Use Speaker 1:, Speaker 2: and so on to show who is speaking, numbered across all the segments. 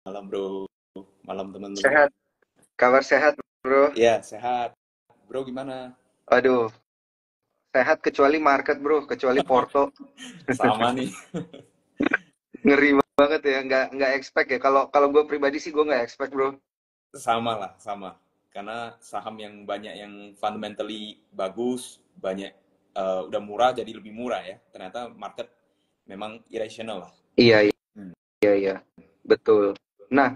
Speaker 1: Malam bro, malam teman-teman.
Speaker 2: Sehat, kabar sehat bro.
Speaker 1: Ya sehat. Bro gimana?
Speaker 2: Aduh, sehat kecuali market bro, kecuali Porto.
Speaker 1: Sama nih.
Speaker 2: Ngeri banget ya, nggak expect ya. Kalau kalau gue pribadi sih gue nggak expect bro.
Speaker 1: Sama lah, sama. Karena saham yang banyak yang fundamentally bagus, banyak udah murah jadi lebih murah ya. Ternyata market memang irrational lah.
Speaker 2: Iya,
Speaker 1: Hmm.
Speaker 2: iya, iya, betul. Nah,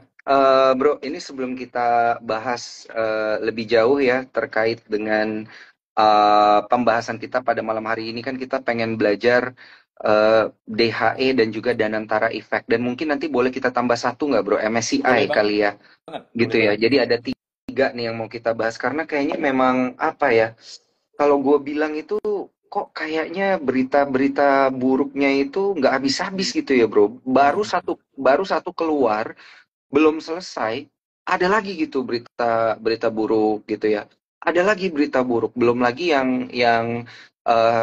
Speaker 2: bro, ini sebelum kita bahas lebih jauh ya terkait dengan pembahasan kita pada malam hari ini kan kita pengen belajar DHE dan juga Danantara Effect dan mungkin nanti boleh kita tambah satu nggak bro, MSCI
Speaker 1: Boleh
Speaker 2: kali ya,
Speaker 1: banget,
Speaker 2: gitu
Speaker 1: boleh
Speaker 2: ya.
Speaker 1: banget.
Speaker 2: Jadi ada tiga nih yang mau kita bahas karena kayaknya memang apa ya? Kalau gue bilang itu kok kayaknya berita-berita buruknya itu nggak habis-habis gitu ya bro. Baru satu keluar, belum selesai, ada lagi gitu berita berita buruk gitu ya. Ada lagi berita buruk, belum lagi yang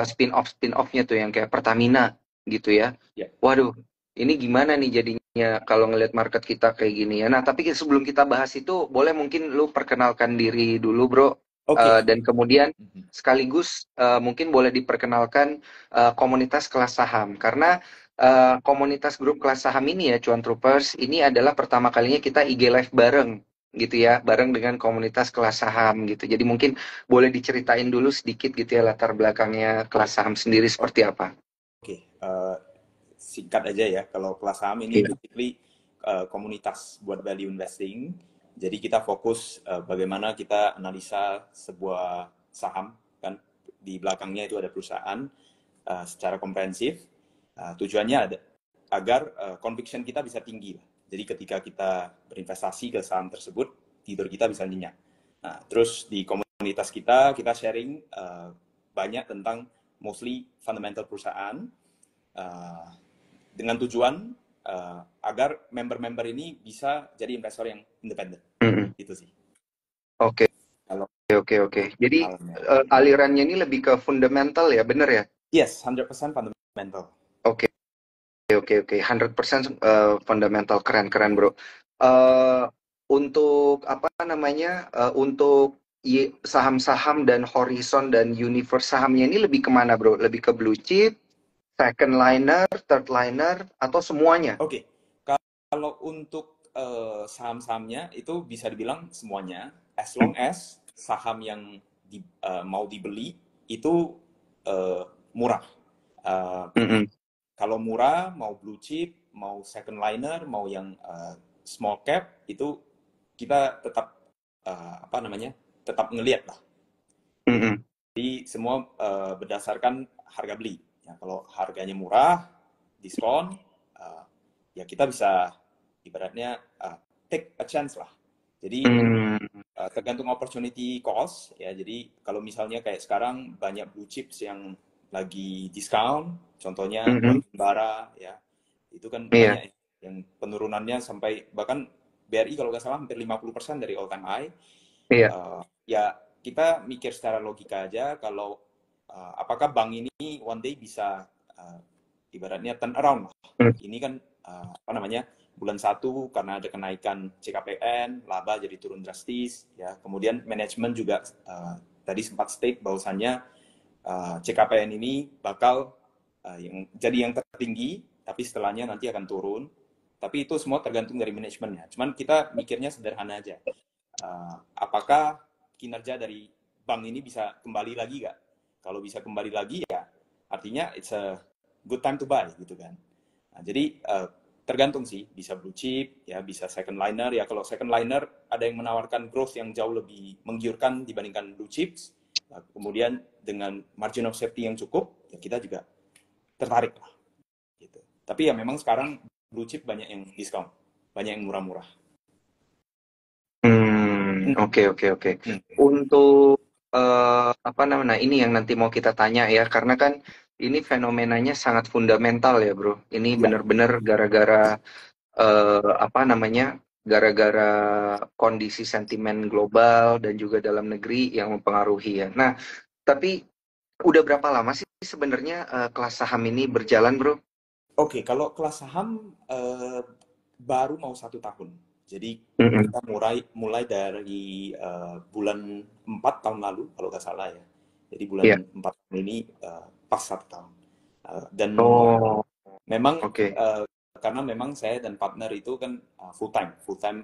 Speaker 2: spin-offnya tuh yang kayak Pertamina gitu ya.
Speaker 1: Ya.
Speaker 2: Waduh, ini gimana nih jadinya kalau ngelihat market kita kayak gini ya. Nah, tapi sebelum kita bahas itu, boleh mungkin lu perkenalkan diri dulu, bro.
Speaker 1: Oke.
Speaker 2: Dan kemudian
Speaker 1: Mhm.
Speaker 2: sekaligus mungkin boleh diperkenalkan komunitas kelas saham. Karena komunitas grup kelas saham ini ya, Cuan Troopers, ini adalah pertama kalinya kita IG Live bareng gitu ya, bareng dengan komunitas kelas saham gitu. Jadi mungkin boleh diceritain dulu sedikit gitu ya latar belakangnya kelas saham sendiri seperti apa.
Speaker 1: Oke. Singkat aja ya, kalau kelas saham ini
Speaker 2: Iya.
Speaker 1: basically komunitas buat value investing. Jadi kita fokus bagaimana kita analisa sebuah saham, kan di belakangnya itu ada perusahaan secara komprehensif. Tujuannya ada agar conviction kita bisa tinggi. Jadi ketika kita berinvestasi ke saham tersebut, tidur kita bisa nyenyak. Nah, terus di komunitas kita sharing banyak tentang mostly fundamental perusahaan, uh, dengan tujuan agar member-member ini bisa jadi investor yang independen.
Speaker 2: Mm-mm.
Speaker 1: Itu sih.
Speaker 2: Oke,
Speaker 1: Kalau
Speaker 2: oke, oke. Jadi
Speaker 1: halnya.
Speaker 2: alirannya ini lebih ke fundamental ya, bener ya?
Speaker 1: Yes, 100% fundamental.
Speaker 2: Oke, oke, oke. 100% fundamental, keren-keren bro. Eh untuk apa namanya? Untuk saham-saham dan horizon dan universe sahamnya ini lebih kemana bro? Lebih ke blue chip, second liner, third liner, atau semuanya?
Speaker 1: Oke, kalau untuk saham-sahamnya itu bisa dibilang semuanya, as long as saham yang mau dibeli itu eh, murah. Eh,
Speaker 2: Mm-mm.
Speaker 1: Kalau murah, mau blue chip, mau second liner, mau yang small cap, itu kita tetap apa namanya, tetap ngelihat lah gitu.
Speaker 2: Mm-mm.
Speaker 1: Jadi semua berdasarkan harga beli. Ya, kalau harganya murah, diskon, eh, ya kita bisa ibaratnya take a chance lah. Jadi
Speaker 2: Mm.
Speaker 1: tergantung opportunity cost ya. Jadi kalau misalnya kayak sekarang banyak blue chips yang lagi diskon, contohnya
Speaker 2: Mm-mm.
Speaker 1: Bara ya, itu kan
Speaker 2: Iya,
Speaker 1: banyak yang penurunannya sampai bahkan BRI kalau nggak salah hampir 50% dari all time high.
Speaker 2: iya.
Speaker 1: Ya kita mikir secara logika aja kalau apakah bank ini one day bisa uh, ibaratnya turn around lah.
Speaker 2: Mm.
Speaker 1: Ini kan apa namanya, bulan satu karena ada kenaikan CKPN, laba jadi turun drastis ya. Kemudian manajemen juga tadi sempat state bahwasannya CKPN ini bakal yang tertinggi, tapi setelahnya nanti akan turun. Tapi itu semua tergantung dari manajemennya. Cuman kita mikirnya sederhana aja. Apakah kinerja dari bank ini bisa kembali lagi nggak? Kalau bisa kembali lagi ya artinya it's a good time to buy gitu kan. Nah, jadi tergantung sih, bisa blue chip ya, bisa second liner ya. Kalau second liner ada yang menawarkan growth yang jauh lebih menggiurkan dibandingkan blue chips. Nah, kemudian dengan margin of safety yang cukup ya kita juga tertarik lah gitu. Tapi ya memang sekarang blue chip banyak yang diskon, banyak yang murah-murah.
Speaker 2: Hmm,
Speaker 1: Hmm,
Speaker 2: oke, oke, oke.
Speaker 1: hmm,
Speaker 2: Untuk apa namanya? Ini yang nanti mau kita tanya ya, karena kan ini fenomenanya sangat fundamental ya, bro. Ini
Speaker 1: ya.
Speaker 2: benar-benar gara-gara apa namanya? Gara-gara kondisi sentimen global dan juga dalam negeri yang mempengaruhi ya. Nah, tapi udah berapa lama sih sebenarnya kelas saham ini berjalan, bro?
Speaker 1: Oke, kalau kelas saham baru mau 1 tahun. Jadi kita mulai dari bulan 4 tahun lalu kalau nggak salah ya. Jadi bulan
Speaker 2: Iya.
Speaker 1: 4 ini pas 1 tahun. Dan
Speaker 2: Oh,
Speaker 1: memang
Speaker 2: oke.
Speaker 1: karena memang saya dan partner itu kan full time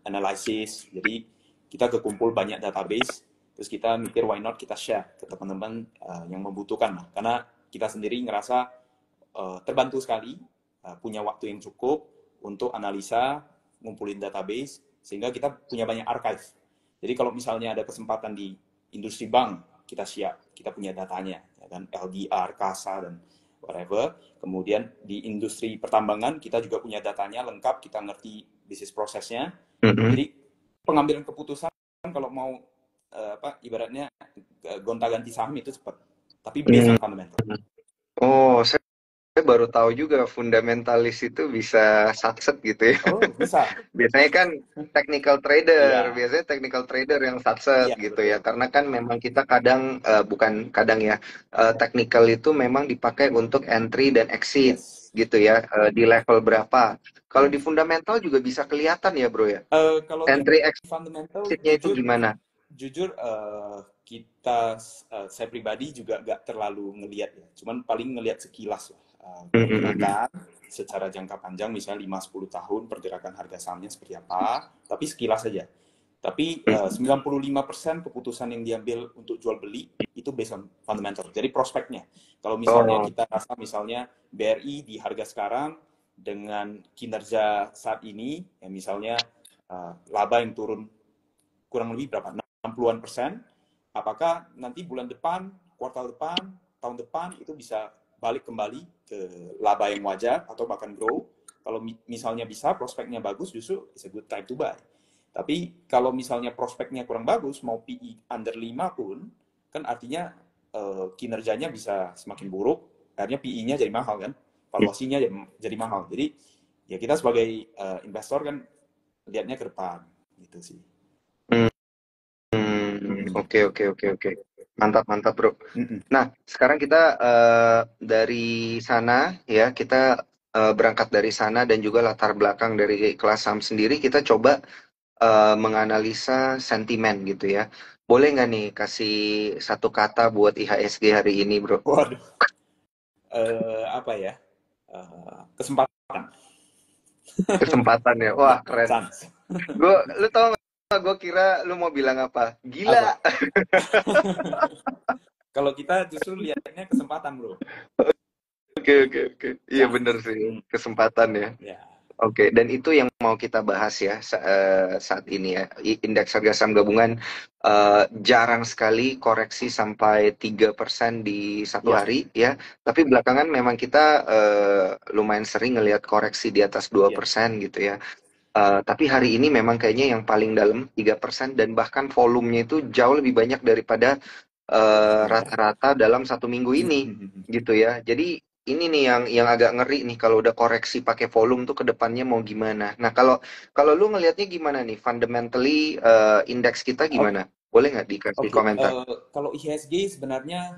Speaker 1: analysis. Jadi kita kekumpul banyak database, terus kita mikir why not kita share ke teman-teman yang membutuhkan lah. Karena kita sendiri ngerasa terbantu sekali, punya waktu yang cukup untuk analisa, ngumpulin database, sehingga kita punya banyak archive. Jadi kalau misalnya ada kesempatan di industri bank, kita siap, kita punya datanya, ya kan? LDR, KASA, dan whatever. Kemudian di industri pertambangan, kita juga punya datanya lengkap, kita ngerti bisnis prosesnya. Jadi pengambilan keputusan kalau mau ibaratnya gonta-ganti saham itu cepat, tapi based on fundamental.
Speaker 2: Oh, saya baru tahu juga fundamentalis itu bisa satset gitu ya.
Speaker 1: Oh, bisa.
Speaker 2: Biasanya kan
Speaker 1: Iya,
Speaker 2: biasanya technical trader yang satset
Speaker 1: iya
Speaker 2: gitu ya.
Speaker 1: betul.
Speaker 2: Karena kan memang kita kadang bukan kadang ya, technical itu memang dipakai untuk entry dan exit
Speaker 1: Yes.
Speaker 2: gitu ya, di level berapa. Kalau di
Speaker 1: Hmm.
Speaker 2: fundamental juga bisa kelihatan ya, Bro ya.
Speaker 1: Kalau di
Speaker 2: Entry
Speaker 1: fundamental,
Speaker 2: exitnya itu gimana?
Speaker 1: jujur saya pribadi juga nggak terlalu ngelihat ya. Cuman paling ngelihat sekilas lah pergerakan secara jangka panjang, misalnya 5-10 tahun pergerakan harga sahamnya seperti apa. Tapi sekilas saja. Tapi 95% keputusan yang diambil untuk jual beli itu based on fundamental. Jadi prospeknya. Kalau misalnya
Speaker 2: Oh,
Speaker 1: kita rasa misalnya BRI di harga sekarang dengan kinerja saat ini, ya misalnya laba yang turun kurang lebih berapa? 60-an%, apakah nanti bulan depan, kuartal depan, tahun depan itu bisa balik kembali ke laba yang wajar atau bahkan grow? Kalau misalnya bisa, prospeknya bagus, justru it's a good time to buy. Tapi kalau misalnya prospeknya kurang bagus, mau PE under 5 pun, kan artinya kinerjanya bisa semakin buruk, akhirnya PE-nya jadi mahal kan, valuasinya jadi mahal. Jadi ya kita sebagai investor kan lihatnya ke depan gitu sih. Mm-mm.
Speaker 2: oke oke oke oke. Mantap mantap, Bro.
Speaker 1: Mm-mm.
Speaker 2: Nah, sekarang kita dari sana ya, kita berangkat dari sana dan juga latar belakang dari kelas saham sendiri, kita coba menganalisa sentimen gitu ya. Boleh nggak nih kasih satu kata buat IHSG hari ini, Bro?
Speaker 1: Waduh, apa ya? Kesempatan,
Speaker 2: Kesempatan ya. Wah, keren.
Speaker 1: chance.
Speaker 2: Lu tau nggak? Gue kira lu mau bilang apa? Gila.
Speaker 1: Apa? Kalau kita justru lihatnya kesempatan, bro.
Speaker 2: Oke oke oke. Iya bener
Speaker 1: Chance.
Speaker 2: sih, kesempatan ya.
Speaker 1: Ya,
Speaker 2: Oke, dan itu yang mau kita bahas ya saat ini ya. Indeks harga saham gabungan jarang sekali koreksi sampai 3% di satu
Speaker 1: ya,
Speaker 2: hari ya. Tapi belakangan memang kita lumayan sering ngelihat koreksi di atas dua
Speaker 1: ya.
Speaker 2: persen gitu ya. Tapi hari ini memang kayaknya yang paling dalam 3% dan bahkan volumenya itu jauh lebih banyak daripada
Speaker 1: Sebelumnya.
Speaker 2: rata-rata dalam 1 minggu ini gitu ya. Jadi ini nih yang agak ngeri nih kalau udah koreksi pakai volume tuh ke depannya mau gimana. Nah, kalau kalau lu ngelihatnya gimana nih fundamentally indeks kita
Speaker 1: Oke,
Speaker 2: gimana? Boleh nggak dikasih
Speaker 1: oke.
Speaker 2: komentar?
Speaker 1: Kalau IHSG sebenarnya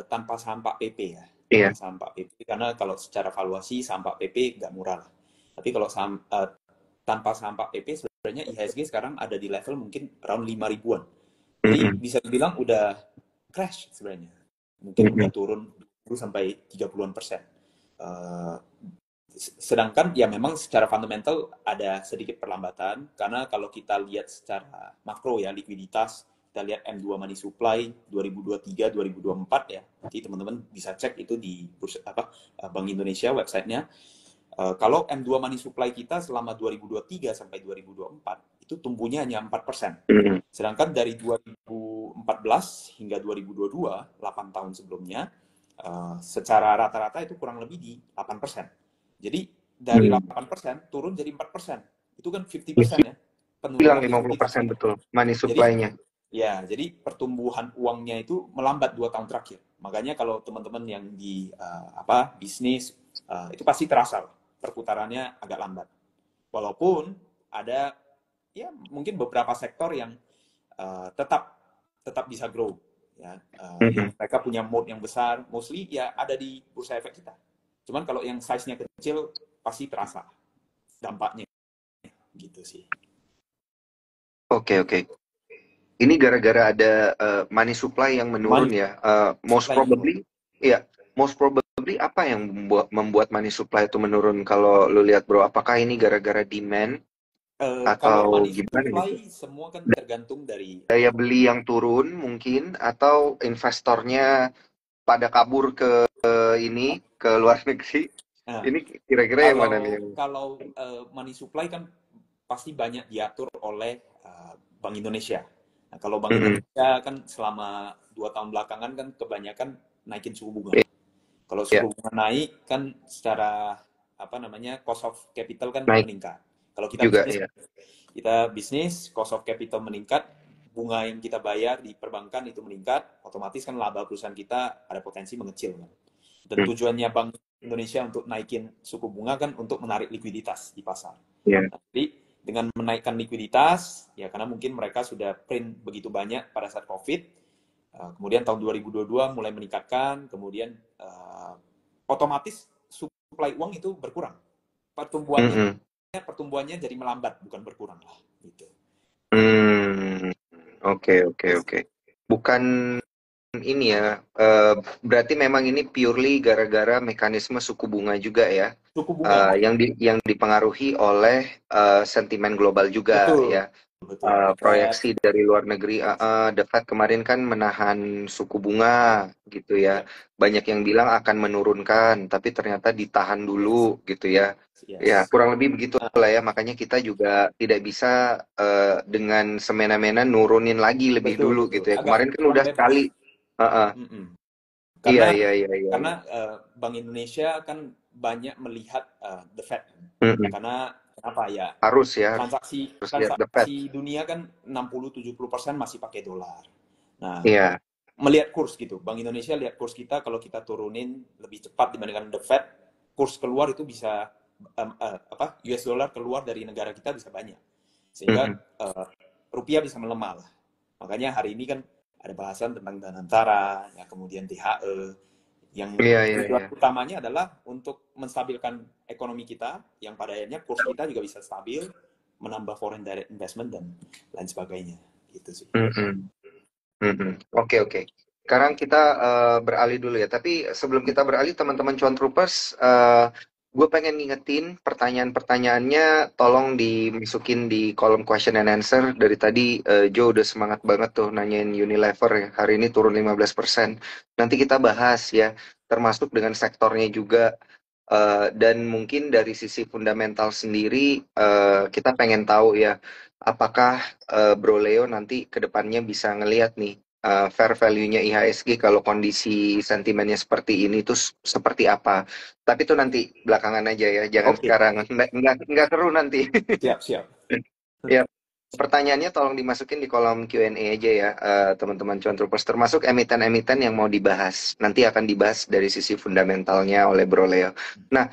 Speaker 1: tanpa saham Pak PP ya, tanpa
Speaker 2: Iya.
Speaker 1: saham Pak PP. Karena kalau secara valuasi saham Pak PP nggak murah lah. Tapi kalau tanpa saham Pak PP sebenarnya IHSG sekarang ada di level mungkin around 5 ribuan. Jadi
Speaker 2: Mm-mm.
Speaker 1: bisa dibilang udah crash sebenarnya. Mungkin udah
Speaker 2: Mm-mm.
Speaker 1: turun 20 sampai 30-an%. Eh, Sedangkan ya memang secara fundamental ada sedikit perlambatan karena kalau kita lihat secara makro ya likuiditas, kita lihat M2 money supply 2023 2024 ya. Nanti teman-teman bisa cek itu di Bank Indonesia websitenya. Kalau M2 money supply kita selama 2023 sampai 2024 itu tumbuhnya hanya 4%.
Speaker 2: Mm-mm.
Speaker 1: Sedangkan dari 2014 hingga 2022, 8 tahun sebelumnya, secara rata-rata itu kurang lebih di 8%. Jadi dari
Speaker 2: Mm.
Speaker 1: 8% turun jadi 4%. Itu kan 50% ya,
Speaker 2: Bilang
Speaker 1: penurunan likuiditas.
Speaker 2: 50% betul money
Speaker 1: Jadi
Speaker 2: supply-nya.
Speaker 1: ya, jadi pertumbuhan uangnya itu melambat 2 tahun terakhir. Makanya kalau teman-teman yang di bisnis itu pasti terasa perputarannya agak lambat. Walaupun ada ya mungkin beberapa sektor yang tetap tetap bisa grow ya, yang
Speaker 2: Mm-mm.
Speaker 1: mereka punya moat yang besar, mostly ya ada di bursa efek kita. Cuman kalau yang size-nya kecil pasti terasa dampaknya gitu sih.
Speaker 2: Oke, oke. Ini gara-gara ada money supply yang menurun
Speaker 1: Money
Speaker 2: ya. Most
Speaker 1: supply yang
Speaker 2: probably, ya, most probably apa yang membuat money supply itu menurun kalau lu lihat bro? Apakah ini gara-gara demand
Speaker 1: kalau
Speaker 2: atau
Speaker 1: money
Speaker 2: gimana gitu?
Speaker 1: supply semua kan tergantung dari
Speaker 2: Daya beli yang turun mungkin atau investornya pada kabur ke ini ke luar negeri.
Speaker 1: nah,
Speaker 2: Ini kira-kira yang mana nih?
Speaker 1: kalau kalau money supply kan pasti banyak diatur oleh Bank Indonesia. Nah, kalau Bank
Speaker 2: Mm-mm.
Speaker 1: Indonesia kan selama 2 tahun belakangan kan kebanyakan naikin suku bunga. Kalau
Speaker 2: Ya,
Speaker 1: suku bunga naik kan secara apa namanya cost of capital kan
Speaker 2: naik
Speaker 1: meningkat. Kalau
Speaker 2: juga ya.
Speaker 1: kita bisnis cost of capital meningkat, bunga yang kita bayar di perbankan itu meningkat, otomatis kan laba perusahaan kita ada potensi mengecil kan. Dan
Speaker 2: Hmm.
Speaker 1: tujuannya Bank Indonesia untuk naikin suku bunga kan untuk menarik likuiditas di pasar.
Speaker 2: Ya.
Speaker 1: Nah, jadi dengan menaikkan likuiditas, ya karena mungkin mereka sudah print begitu banyak pada saat COVID, kemudian tahun 2022 mulai meningkatkan, kemudian otomatis supply uang itu berkurang. Pertumbuhannya
Speaker 2: Mm-mm.
Speaker 1: pertumbuhannya jadi melambat, bukan berkurang lah. Gitu.
Speaker 2: Oke, oke, oke. Bukan ini ya, berarti memang ini purely gara-gara mekanisme suku bunga juga ya,
Speaker 1: Suku bunga,
Speaker 2: yang dipengaruhi oleh sentimen global juga
Speaker 1: betul,
Speaker 2: ya.
Speaker 1: betul. The Fed,
Speaker 2: Proyeksi dari luar negeri, The Fed kemarin kan menahan suku bunga gitu ya.
Speaker 1: ya,
Speaker 2: Banyak yang bilang akan menurunkan, tapi ternyata ditahan
Speaker 1: yes,
Speaker 2: dulu gitu ya. Ya,
Speaker 1: yes.
Speaker 2: kurang lebih begitulah ya. Makanya kita juga tidak bisa dengan semena-mena nurunin lagi lebih
Speaker 1: Betul,
Speaker 2: dulu
Speaker 1: betul.
Speaker 2: gitu ya.
Speaker 1: Agak
Speaker 2: Kemarin kan
Speaker 1: kurang
Speaker 2: udah sekali.
Speaker 1: bebas.
Speaker 2: Heeh.
Speaker 1: Mm-mm.
Speaker 2: Iya,
Speaker 1: Karena
Speaker 2: iya, iya, iya,
Speaker 1: karena
Speaker 2: iya.
Speaker 1: Bank Indonesia kan banyak melihat the Fed.
Speaker 2: Mm-mm.
Speaker 1: Karena kenapa ya?
Speaker 2: Harus ya,
Speaker 1: Transaksi
Speaker 2: harus lihat The Fed.
Speaker 1: transaksi dunia kan 60-70% masih pakai dolar. Nah,
Speaker 2: Iya.
Speaker 1: melihat kurs gitu. Bank Indonesia lihat kurs kita kalau kita turunin lebih cepat dibandingkan the Fed, kurs keluar itu bisa apa? US dollar keluar dari negara kita bisa banyak. Sehingga
Speaker 2: Mm-mm.
Speaker 1: rupiah bisa melemah lah. Makanya hari ini kan ada bahasan tentang Danantara, ya kemudian DHE, yang
Speaker 2: Iya, iya, iya.
Speaker 1: tujuan utamanya adalah untuk menstabilkan ekonomi kita, yang pada akhirnya kurs kita juga bisa stabil, menambah foreign direct investment dan lain sebagainya. Gitu sih.
Speaker 2: Mm-mm. Mm-mm. Oke, oke. Sekarang kita beralih dulu ya. Tapi sebelum kita beralih, teman-teman Cuan Troopers, gue pengen ngingetin pertanyaan-pertanyaannya tolong dimasukin di kolom question and answer. Dari tadi Joe udah semangat banget tuh nanyain Unilever ya. Hari ini turun 15%. Nanti kita bahas ya, termasuk dengan sektornya juga. Dan mungkin dari sisi fundamental sendiri, kita pengen tahu ya, apakah Bro Leo nanti ke depannya bisa ngelihat nih fair value-nya IHSG kalau kondisi sentimennya seperti ini tuh seperti apa. Tapi itu nanti belakangan aja ya, jangan
Speaker 1: Oke,
Speaker 2: sekarang. Nggak seru nanti.
Speaker 1: siap, siap.
Speaker 2: Ya, pertanyaannya tolong dimasukin di kolom Q&A aja ya, teman-teman Cuan Troopers, termasuk emiten-emiten yang mau dibahas. Nanti akan dibahas dari sisi fundamentalnya oleh Bro Leo. Nah,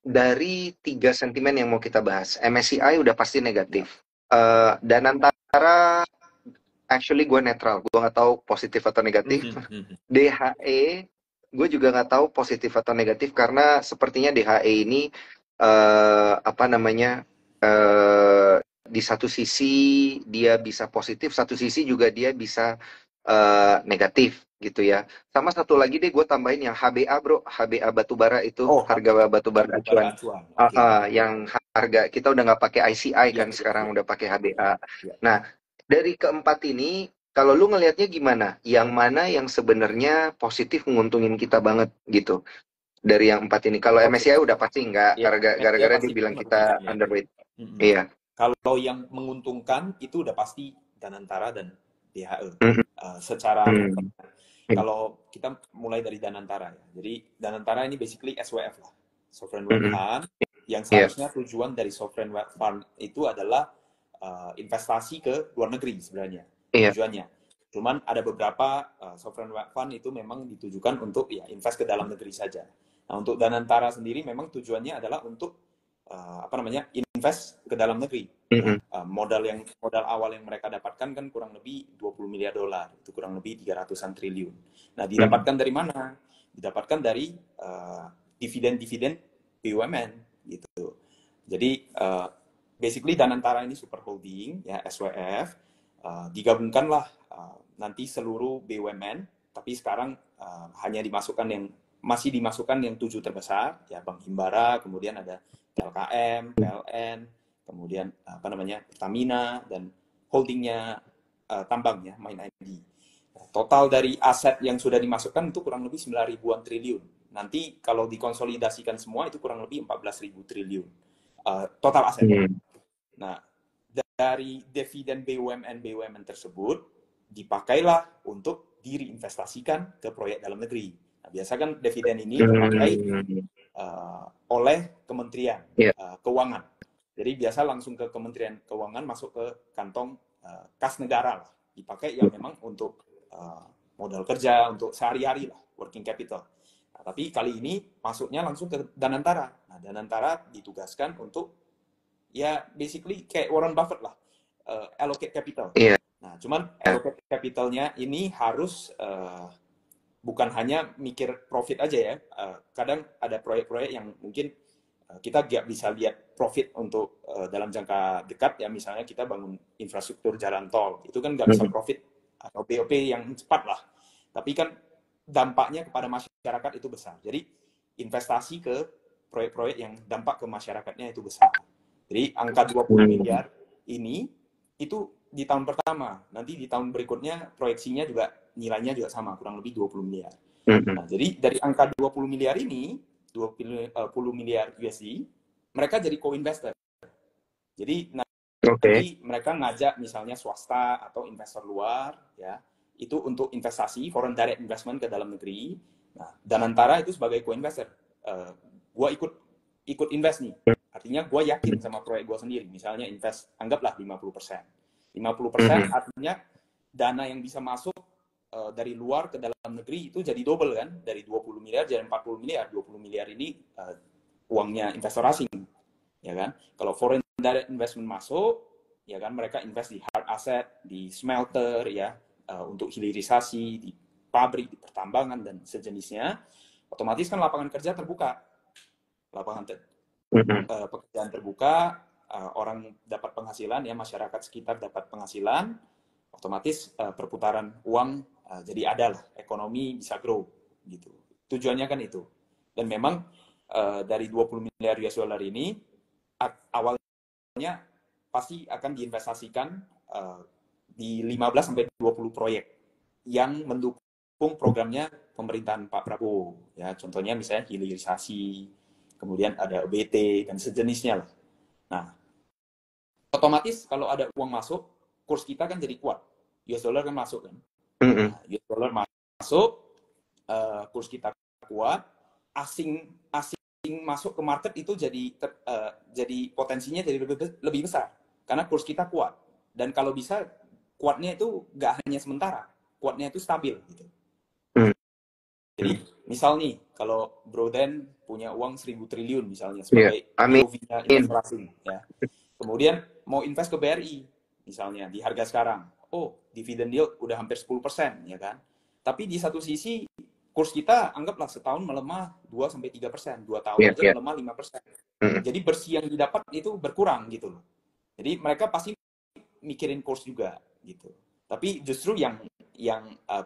Speaker 2: dari 3 sentimen yang mau kita bahas, MSCI udah pasti
Speaker 1: Ya.
Speaker 2: negatif. Dan antara, actually gue netral, gue nggak tahu positif atau negatif. DHE, gue juga nggak tahu positif atau negatif karena sepertinya DHE ini apa namanya, di satu sisi dia bisa positif, satu sisi juga dia bisa negatif gitu ya. Sama satu lagi deh gue tambahin yang HBA bro, HBA batubara itu
Speaker 1: Oh,
Speaker 2: harga batubara
Speaker 1: batubara
Speaker 2: acuan.
Speaker 1: acuan. Oke.
Speaker 2: Yang harga kita udah nggak pakai ICI
Speaker 1: Iya,
Speaker 2: kan
Speaker 1: iya,
Speaker 2: sekarang
Speaker 1: iya.
Speaker 2: udah pakai HBA.
Speaker 1: Ya.
Speaker 2: Nah, dari keempat ini kalau lu ngelihatnya gimana? Yang mana yang sebenarnya positif menguntungin kita banget gitu? Dari yang empat ini. Kalau
Speaker 1: Oke.
Speaker 2: MSCI udah pasti enggak,
Speaker 1: Ya, MSCI
Speaker 2: gara-gara dia
Speaker 1: pasti
Speaker 2: bilang kita
Speaker 1: merugikan ya.
Speaker 2: underweight. Iya.
Speaker 1: Kalau yang menguntungkan itu udah pasti Danantara dan DHE.
Speaker 2: Mm,
Speaker 1: Secara
Speaker 2: mm,
Speaker 1: kalau kita mulai dari Danantara ya. Jadi Danantara ini basically SWF lah, Sovereign Wealth
Speaker 2: mm,
Speaker 1: Fund, yang
Speaker 2: iya,
Speaker 1: seharusnya tujuan dari Sovereign Wealth Fund itu adalah investasi ke luar negeri sebenarnya
Speaker 2: iya.
Speaker 1: tujuannya. Cuman ada beberapa Sovereign Wealth Fund itu memang ditujukan untuk ya invest ke dalam negeri saja. Nah, untuk Danantara sendiri memang tujuannya adalah untuk apa namanya invest ke dalam negeri.
Speaker 2: Mm,
Speaker 1: Modal awal yang mereka dapatkan kan kurang lebih 20 miliar dolar, itu kurang lebih 300-an triliun. Nah,
Speaker 2: mm,
Speaker 1: didapatkan dari mana? Didapatkan dari dividen-dividen BUMN gitu. Jadi basically Danantara ini super holding ya SWF, digabungkanlah nanti seluruh BUMN, tapi sekarang hanya dimasukkan yang masih dimasukkan yang 7 terbesar ya, Bank Himbara, kemudian ada PLKM, PLN, kemudian apa namanya Pertamina, dan holdingnya tambang ya Main ID. Total dari aset yang sudah dimasukkan itu kurang lebih 9 ribuan triliun. Nanti kalau dikonsolidasikan semua itu kurang lebih 14.000 triliun total aset. Nah, dari dividen BUMN tersebut dipakailah untuk diinvestasikan ke proyek dalam negeri. Nah, biasa kan dividen ini dipakai oleh Kementerian Keuangan. Jadi biasa langsung ke Kementerian Keuangan, masuk ke kantong kas negara lah. Dipakai yang memang untuk modal kerja, untuk sehari-hari lah, working capital. Nah, tapi kali ini masuknya langsung ke Danantara. Nah, Danantara ditugaskan untuk ya basically kayak Warren Buffett lah, allocate capital. Nah, cuman allocate capitalnya ini harus bukan hanya mikir profit aja ya. Kadang ada proyek-proyek yang mungkin kita nggak bisa lihat profit untuk dalam jangka dekat ya, misalnya kita bangun infrastruktur jalan tol, itu kan nggak bisa profit atau BOP yang cepat lah. Tapi kan dampaknya kepada masyarakat itu besar. Jadi investasi ke proyek-proyek yang dampak ke masyarakatnya itu besar. Jadi angka 20 miliar ini itu di tahun pertama. Nanti di tahun berikutnya proyeksinya juga nilainya juga sama, kurang lebih 20 miliar. Nah, jadi dari angka 20 miliar ini, 20 miliar USD, mereka jadi co-investor. Jadi nanti mereka ngajak misalnya swasta atau investor luar ya, itu untuk investasi foreign direct investment ke dalam negeri. Nah, Danantara itu sebagai co-investor. Gua ikut invest nih. Artinya gue yakin sama proyek gue sendiri. Misalnya invest, anggaplah 50%. 50% artinya dana yang bisa masuk dari luar ke dalam negeri itu jadi double kan. Dari 20 miliar jadi 40 miliar. 20 miliar ini uangnya investor asing. Ya kan? Kalau foreign direct investment masuk, ya kan mereka invest di hard asset, di smelter ya, untuk hilirisasi, di pabrik, di pertambangan dan sejenisnya. Otomatis kan lapangan kerja terbuka. Pekerjaan terbuka, orang dapat penghasilan ya, masyarakat sekitar dapat penghasilan, otomatis perputaran uang jadi ada lah, ekonomi bisa grow gitu. Tujuannya kan itu. Dan memang dari 20 miliar US dollar ini awalnya pasti akan diinvestasikan di 15 sampai 20 proyek yang mendukung programnya pemerintahan Pak Prabowo ya. Contohnya misalnya hilirisasi, kemudian ada EBT dan sejenisnya lah. Nah, otomatis kalau ada uang masuk, kurs kita kan jadi kuat. US dollar kan masuk kan. Nah, US dollar masuk, kurs kita kuat, asing masuk ke market itu jadi potensinya jadi lebih besar karena kurs kita kuat. Dan kalau bisa kuatnya itu nggak hanya sementara, kuatnya itu stabil gitu. Jadi misal nih, kalau Broden punya uang 1.000 triliun misalnya sebagai POV-nya investor asing, ya. Kemudian mau invest ke BRI misalnya di harga sekarang, dividen yield udah hampir 10%, ya kan? Tapi di satu sisi kurs kita anggaplah setahun melemah 2-3%, 2 tahun aja melemah 5%. Jadi bersih yang didapat itu berkurang gitu loh. Jadi mereka pasti mikirin kurs juga gitu. Tapi justru yang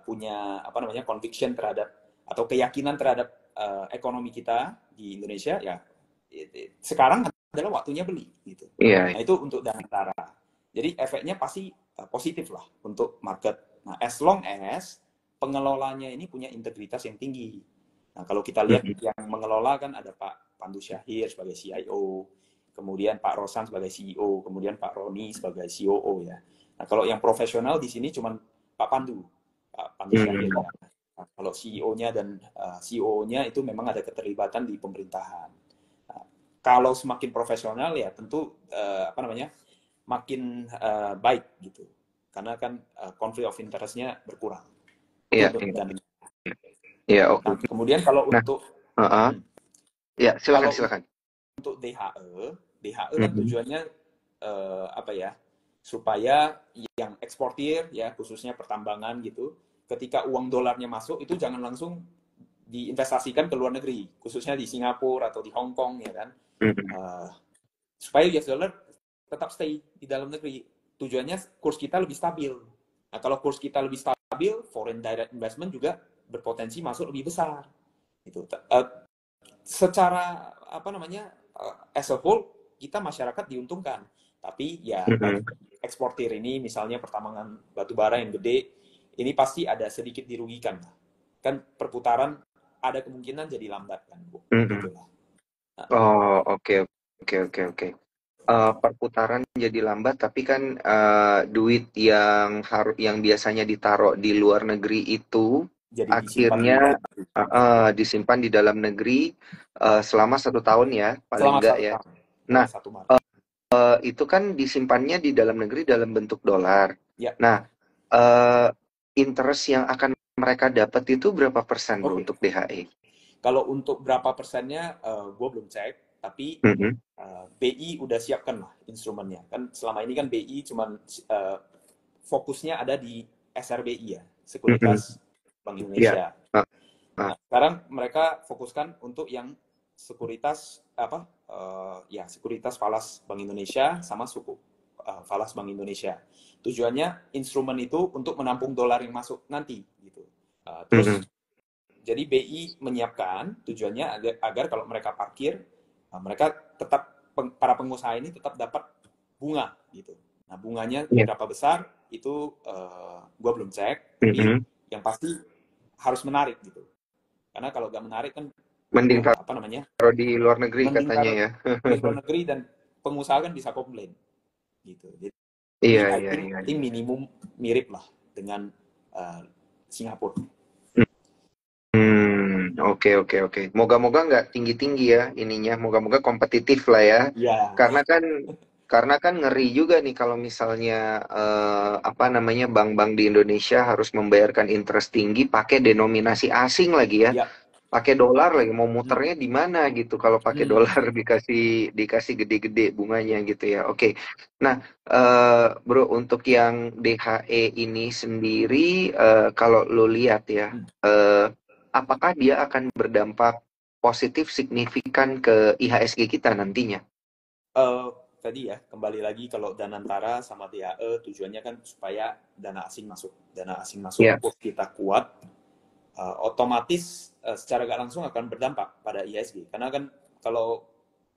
Speaker 1: punya apa namanya conviction terhadap atau keyakinan terhadap ekonomi kita di Indonesia ya sekarang adalah waktunya beli gitu. Nah itu untuk Danantara. Jadi efeknya pasti positif lah untuk market. Nah as long as pengelolanya ini punya integritas yang tinggi. Nah kalau kita lihat yang mengelola kan ada Pak Pandu Syahir sebagai CIO, kemudian Pak Rosan sebagai CEO, kemudian Pak Roni sebagai COO ya. Nah kalau yang profesional di sini cuma Pak Pandu Syahir. Nah, kalau CEO-nya dan COO-nya itu memang ada keterlibatan di pemerintahan. Nah, kalau semakin profesional ya tentu apa namanya makin baik gitu, karena kan konflik of interest-nya berkurang.
Speaker 2: Iya.
Speaker 1: Nah, kemudian kalau untuk
Speaker 2: ya silakan.
Speaker 1: Untuk DHE kan tujuannya apa ya? Supaya yang eksportir ya khususnya pertambangan gitu, ketika uang dolarnya masuk itu jangan langsung diinvestasikan ke luar negeri, khususnya di Singapura atau di Hong Kong ya kan. supaya US dollar tetap stay di dalam negeri. Tujuannya kurs kita lebih stabil. Nah, kalau kurs kita lebih stabil, foreign direct investment juga berpotensi masuk lebih besar. Itu secara apa namanya as a whole kita masyarakat diuntungkan. Tapi ya bagi eksportir ini misalnya pertambangan batu bara yang gede, ini pasti ada sedikit dirugikan. Kan perputaran ada kemungkinan jadi lambat kan, Bu. Gitulah.
Speaker 2: Oh, oke, oke, oke, oke. Perputaran jadi lambat, tapi kan duit yang biasanya ditaruh di luar negeri itu
Speaker 1: Jadi disimpan di
Speaker 2: akhirnya
Speaker 1: dalam negeri.
Speaker 2: disimpan di dalam negeri selama 1 tahun ya, paling
Speaker 1: Selama
Speaker 2: enggak
Speaker 1: 1
Speaker 2: ya.
Speaker 1: tahun,
Speaker 2: Nah,
Speaker 1: mulai 1 Maret.
Speaker 2: itu kan disimpannya di dalam negeri dalam bentuk dolar.
Speaker 1: Ya,
Speaker 2: Nah, interest yang akan mereka dapat itu berapa persen, Bro,
Speaker 1: oke.
Speaker 2: untuk DHE?
Speaker 1: Kalau untuk berapa persennya, gue belum cek, tapi BI udah siapkan lah instrumennya. Kan selama ini kan BI cuman fokusnya ada di SRBI ya, Sekuritas Bank
Speaker 2: Iya.
Speaker 1: Indonesia. Nah, sekarang mereka fokuskan untuk yang sekuritas apa? Ya sekuritas falas Bank Indonesia sama suku falas Bank Indonesia. Tujuannya instrumen itu untuk menampung dolar yang masuk nanti gitu. Terus jadi BI menyiapkan tujuannya agar kalau mereka parkir, mereka tetap para pengusaha ini tetap dapat bunga gitu. Nah bunganya berapa besar itu gue belum cek, tapi yang pasti harus menarik gitu. Karena kalau nggak menarik kan
Speaker 2: Mending
Speaker 1: apa namanya?
Speaker 2: taruh di luar negeri
Speaker 1: Mending
Speaker 2: katanya ya.
Speaker 1: di luar negeri dan pengusaha kan bisa komplain gitu. Jadi
Speaker 2: Iya,
Speaker 1: I
Speaker 2: iya,
Speaker 1: think
Speaker 2: iya.
Speaker 1: minimum mirip lah dengan Singapura.
Speaker 2: Oke, oke, oke. Moga-moga nggak tinggi-tinggi ya ininya. Moga-moga kompetitif lah ya.
Speaker 1: Ya.
Speaker 2: Karena kan ngeri juga nih kalau misalnya apa namanya bank-bank di Indonesia harus membayarkan interest tinggi pakai denominasi asing lagi ya.
Speaker 1: Ya.
Speaker 2: Pakai dolar lagi, mau muternya di mana gitu kalau pakai dolar dikasih gede-gede bunganya gitu ya. Oke. Nah, Bro, untuk yang DHE ini sendiri kalau lo lihat ya, apakah dia akan berdampak positif signifikan ke IHSG kita nantinya?
Speaker 1: Tadi ya, kembali lagi kalau Danantara sama DHE tujuannya kan supaya dana asing masuk. Dana asing masuk, kurs kita kuat, otomatis secara gak langsung akan berdampak pada IHSG. Karena kan kalau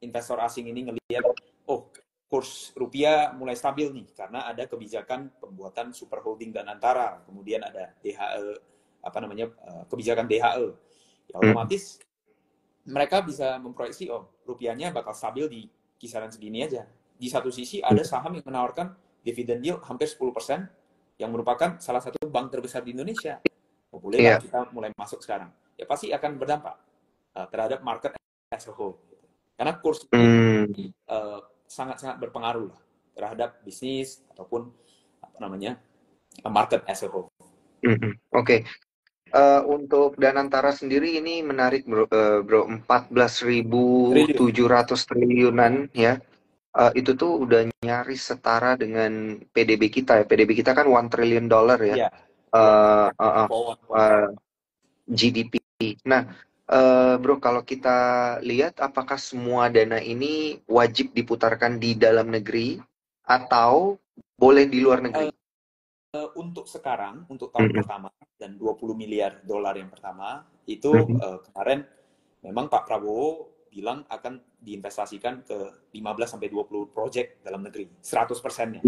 Speaker 1: investor asing ini ngelihat, oh kurs rupiah mulai stabil nih, karena ada kebijakan pembuatan super holding Danantara, kemudian ada DHE, apa namanya, kebijakan DHE. Ya, otomatis mereka bisa memproyeksi, oh rupiahnya bakal stabil di kisaran segini aja. Di satu sisi ada saham yang menawarkan dividen yield hampir 10% yang merupakan salah satu bank terbesar di Indonesia. Oh, bolehlah kita mulai masuk sekarang. Ya pasti akan berdampak terhadap market as a whole. Karena kurs ini sangat-sangat berpengaruh lah terhadap bisnis ataupun apa namanya market as a whole.
Speaker 2: Oke. Untuk Danantara sendiri ini menarik bro, 14.700 triliunan ya. Itu tuh udah nyaris setara dengan PDB kita ya. PDB kita kan $1 trillion ya. GDP. Nah, Bro, kalau kita lihat apakah semua dana ini wajib diputarkan di dalam negeri atau boleh di luar negeri?
Speaker 1: Untuk sekarang, untuk tahun pertama dan 20 miliar dolar yang pertama, itu kemarin memang Pak Prabowo bilang akan diinvestasikan ke 15-20 proyek dalam negeri, 100%-nya.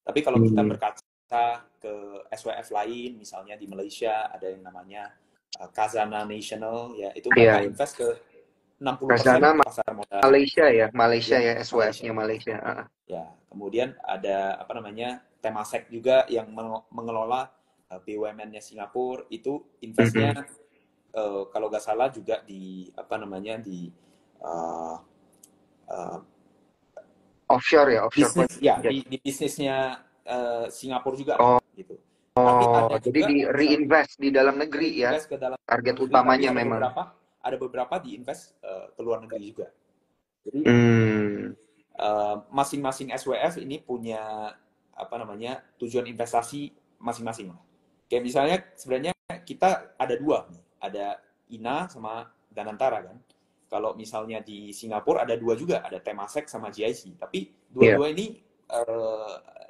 Speaker 1: Tapi kalau kita berkaca ke SWF lain, misalnya di Malaysia ada yang namanya Khazanah National, ya itu mereka invest ke 60% ke pasar modal.
Speaker 2: Malaysia ya, SWF-nya Malaysia.
Speaker 1: Ya, kemudian ada apa namanya Temasek juga yang mengelola BUMN-nya Singapura, itu investnya kalau nggak salah juga di apa namanya di
Speaker 2: offshore ya,
Speaker 1: bisnis ya di bisnisnya Singapura juga gitu.
Speaker 2: Jadi di reinvest di dalam negeri ya.
Speaker 1: Ke dalam
Speaker 2: target
Speaker 1: negeri,
Speaker 2: utamanya
Speaker 1: tapi
Speaker 2: memang.
Speaker 1: Ada beberapa diinvest ke luar negeri juga. Jadi masing-masing SWF ini punya apa namanya tujuan investasi masing-masing. Kayak misalnya sebenarnya kita ada dua nih, ada INA sama Danantara kan. Kalau misalnya di Singapura ada dua juga, ada Temasek sama GIC. Tapi
Speaker 2: Iya.
Speaker 1: dua-dua ini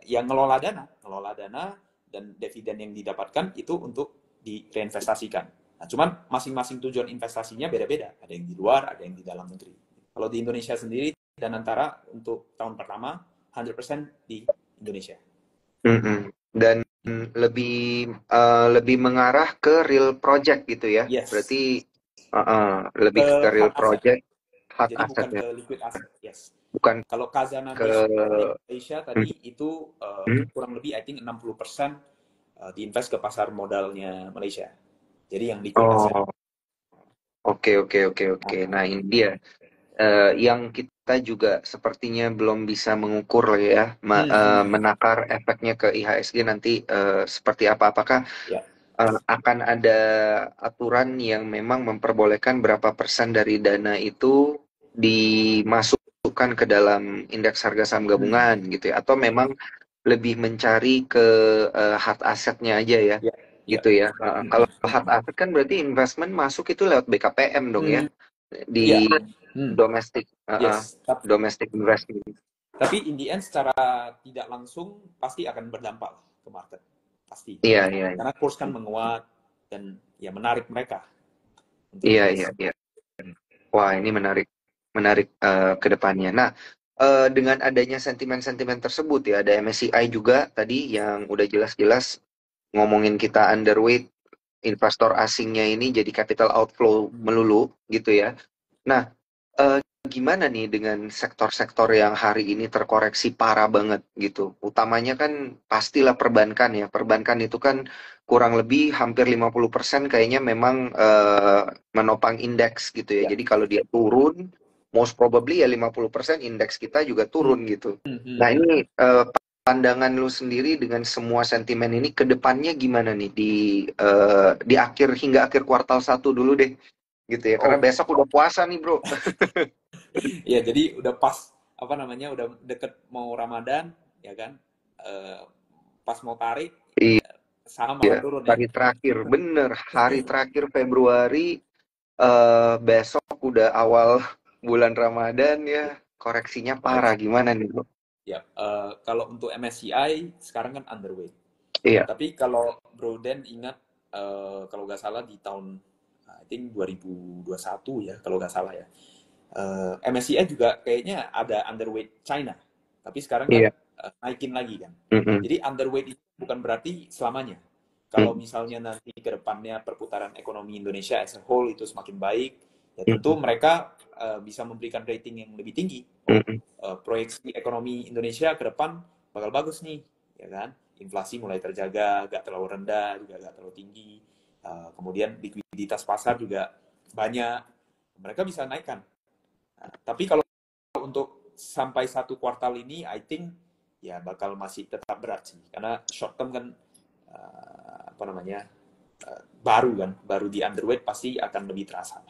Speaker 1: yang ngelola dana dan dividen yang didapatkan itu untuk direinvestasikan. Nah, cuman masing-masing tujuan investasinya beda-beda. Ada yang di luar, ada yang di dalam negeri. Kalau di Indonesia sendiri, Danantara untuk tahun pertama 100% di Indonesia.
Speaker 2: Dan lebih lebih mengarah ke real project gitu ya.
Speaker 1: Yes.
Speaker 2: Berarti lebih
Speaker 1: Ke
Speaker 2: ke real
Speaker 1: hard asset.
Speaker 2: project, hard
Speaker 1: Jadi bukan
Speaker 2: assetnya,
Speaker 1: ke liquid asset. Yes.
Speaker 2: bukan
Speaker 1: Kalau Khazanah
Speaker 2: ke
Speaker 1: Malaysia tadi itu
Speaker 2: Hmm?
Speaker 1: kurang lebih I think 60% diinvest ke pasar modalnya Malaysia. Jadi yang liquid asset.
Speaker 2: Oh, oke oke oke oke. Nah, ini dia yang kita juga sepertinya belum bisa mengukur lah ya, menakar efeknya ke IHSG nanti seperti apa. Apakah
Speaker 1: Ya.
Speaker 2: akan ada aturan yang memang memperbolehkan berapa persen dari dana itu dimasukkan ke dalam indeks harga saham gabungan gitu ya, atau memang lebih mencari ke hard assetnya aja ya
Speaker 1: Ya. Ya.
Speaker 2: gitu ya. Kalau hard asset kan berarti investment masuk itu lewat BKPM dong ya,
Speaker 1: Ya.
Speaker 2: di domestic
Speaker 1: Yes.
Speaker 2: domestic investment.
Speaker 1: Tapi in the end secara tidak langsung pasti akan berdampak ke market. Pasti.
Speaker 2: Iya iya
Speaker 1: Karena kurs kan menguat dan ya menarik mereka untuk
Speaker 2: iya iya
Speaker 1: invest.
Speaker 2: iya. Wah, ini menarik, menarik ke depannya. Nah, dengan adanya sentimen-sentimen tersebut ya, ada MSCI juga tadi yang udah jelas-jelas ngomongin kita underweight investor asingnya ini jadi capital outflow melulu gitu ya. Nah, gimana nih dengan sektor-sektor yang hari ini terkoreksi parah banget gitu? Utamanya kan pastilah perbankan ya. Perbankan itu kan kurang lebih hampir 50% kayaknya memang menopang indeks gitu ya.
Speaker 1: Ya.
Speaker 2: Jadi kalau dia turun, most probably ya 50% indeks kita juga turun gitu. Nah, ini pandangan lu sendiri dengan semua sentimen ini ke depannya gimana nih di akhir hingga akhir kuartal 1 dulu deh gitu ya. Karena
Speaker 1: Oh,
Speaker 2: besok udah puasa nih, Bro.
Speaker 1: ya jadi udah pas apa namanya udah deket mau Ramadan ya kan. Eh, Pas mau tarik saham malah
Speaker 2: Iya,
Speaker 1: turun ya.
Speaker 2: hari terakhir, bener, hari terakhir Februari, besok udah awal bulan Ramadan ya, koreksinya parah,
Speaker 1: Koreksi.
Speaker 2: gimana nih bro?
Speaker 1: Ya, kalau untuk MSCI sekarang kan underweight.
Speaker 2: Iya,
Speaker 1: Tapi kalau Bro Den ingat kalau nggak salah di tahun I think 2021 ya kalau nggak salah ya. MSCI juga kayaknya ada underweight China. Tapi sekarang kan
Speaker 2: iya,
Speaker 1: naikin lagi kan.
Speaker 2: mm-mm,
Speaker 1: Jadi underweight itu bukan berarti selamanya. Kalau
Speaker 2: mm-mm,
Speaker 1: misalnya nanti ke depannya perputaran ekonomi Indonesia as a whole itu semakin baik, ya tentu
Speaker 2: mm-mm,
Speaker 1: mereka bisa memberikan rating yang lebih tinggi. Oh,
Speaker 2: mm-mm,
Speaker 1: proyeksi ekonomi Indonesia ke depan bakal bagus nih, ya kan? Inflasi mulai terjaga, gak terlalu rendah, juga gak terlalu tinggi. Kemudian likuiditas pasar juga banyak, mereka bisa naikkan. Nah, tapi kalau untuk sampai satu kuartal ini, I think ya bakal masih tetap berat sih, karena short term kan apa namanya baru kan, baru di underweight pasti akan lebih terasa.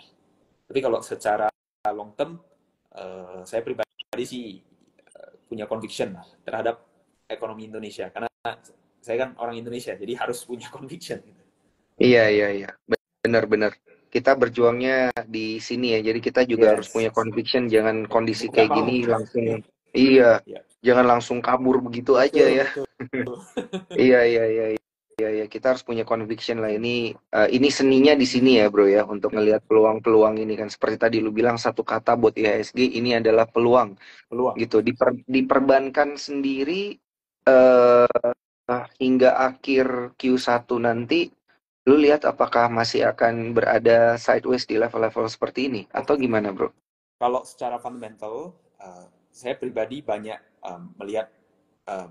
Speaker 1: Tapi kalau secara long term, saya pribadi sih punya conviction lah terhadap ekonomi Indonesia, karena saya kan orang Indonesia, jadi harus punya conviction. Gitu.
Speaker 2: iya, iya, iya, benar-benar. Kita berjuangnya di sini ya, jadi kita juga harus
Speaker 1: Yes,
Speaker 2: punya conviction, jangan kondisi
Speaker 1: nggak
Speaker 2: kayak
Speaker 1: mau.
Speaker 2: gini langsung, iya,
Speaker 1: Ya,
Speaker 2: jangan langsung kabur begitu aja
Speaker 1: betul,
Speaker 2: ya.
Speaker 1: betul.
Speaker 2: Iya, iya, iya, iya, iya, kita harus punya conviction lah. Ini seninya di sini ya, bro ya, untuk ngelihat peluang-peluang ini kan. Seperti tadi lu bilang satu kata buat IHSG, ini adalah peluang
Speaker 1: Peluang.
Speaker 2: gitu. Diperbankan sendiri eh, hingga akhir Q1 nanti, lu lihat apakah masih akan berada sideways di level-level seperti ini atau gimana, bro?
Speaker 1: Kalau secara fundamental, saya pribadi banyak melihat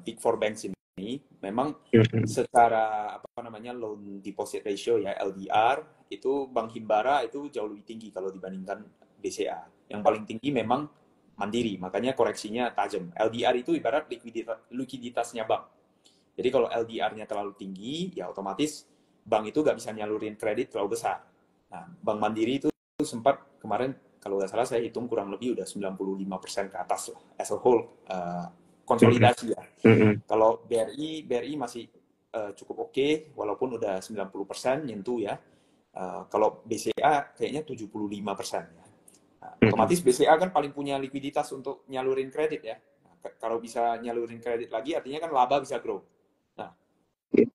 Speaker 1: Big Four banks ini memang
Speaker 2: Mhm.
Speaker 1: secara apa namanya loan deposit ratio ya LDR itu Bank Himbara itu jauh lebih tinggi kalau dibandingkan BCA. Yang paling tinggi memang Mandiri, makanya koreksinya tajam. LDR itu ibarat likuiditasnya bank. Jadi kalau LDR-nya terlalu tinggi, ya otomatis bank itu nggak bisa nyalurin kredit terlalu besar. Nah, Bank Mandiri itu sempat kemarin kalau nggak salah saya hitung kurang lebih udah 95% ke atas lah, as a whole
Speaker 2: Mhm.
Speaker 1: konsolidasi ya.
Speaker 2: Mhm.
Speaker 1: Kalau BRI masih cukup oke, walaupun udah 90% nyentuh ya. Kalau BCA kayaknya 75% ya. Nah,
Speaker 2: Mhm.
Speaker 1: otomatis BCA kan paling punya likuiditas untuk nyalurin kredit ya. Nah, kalau bisa nyalurin kredit lagi, artinya kan laba bisa grow. Nah,
Speaker 2: Iya.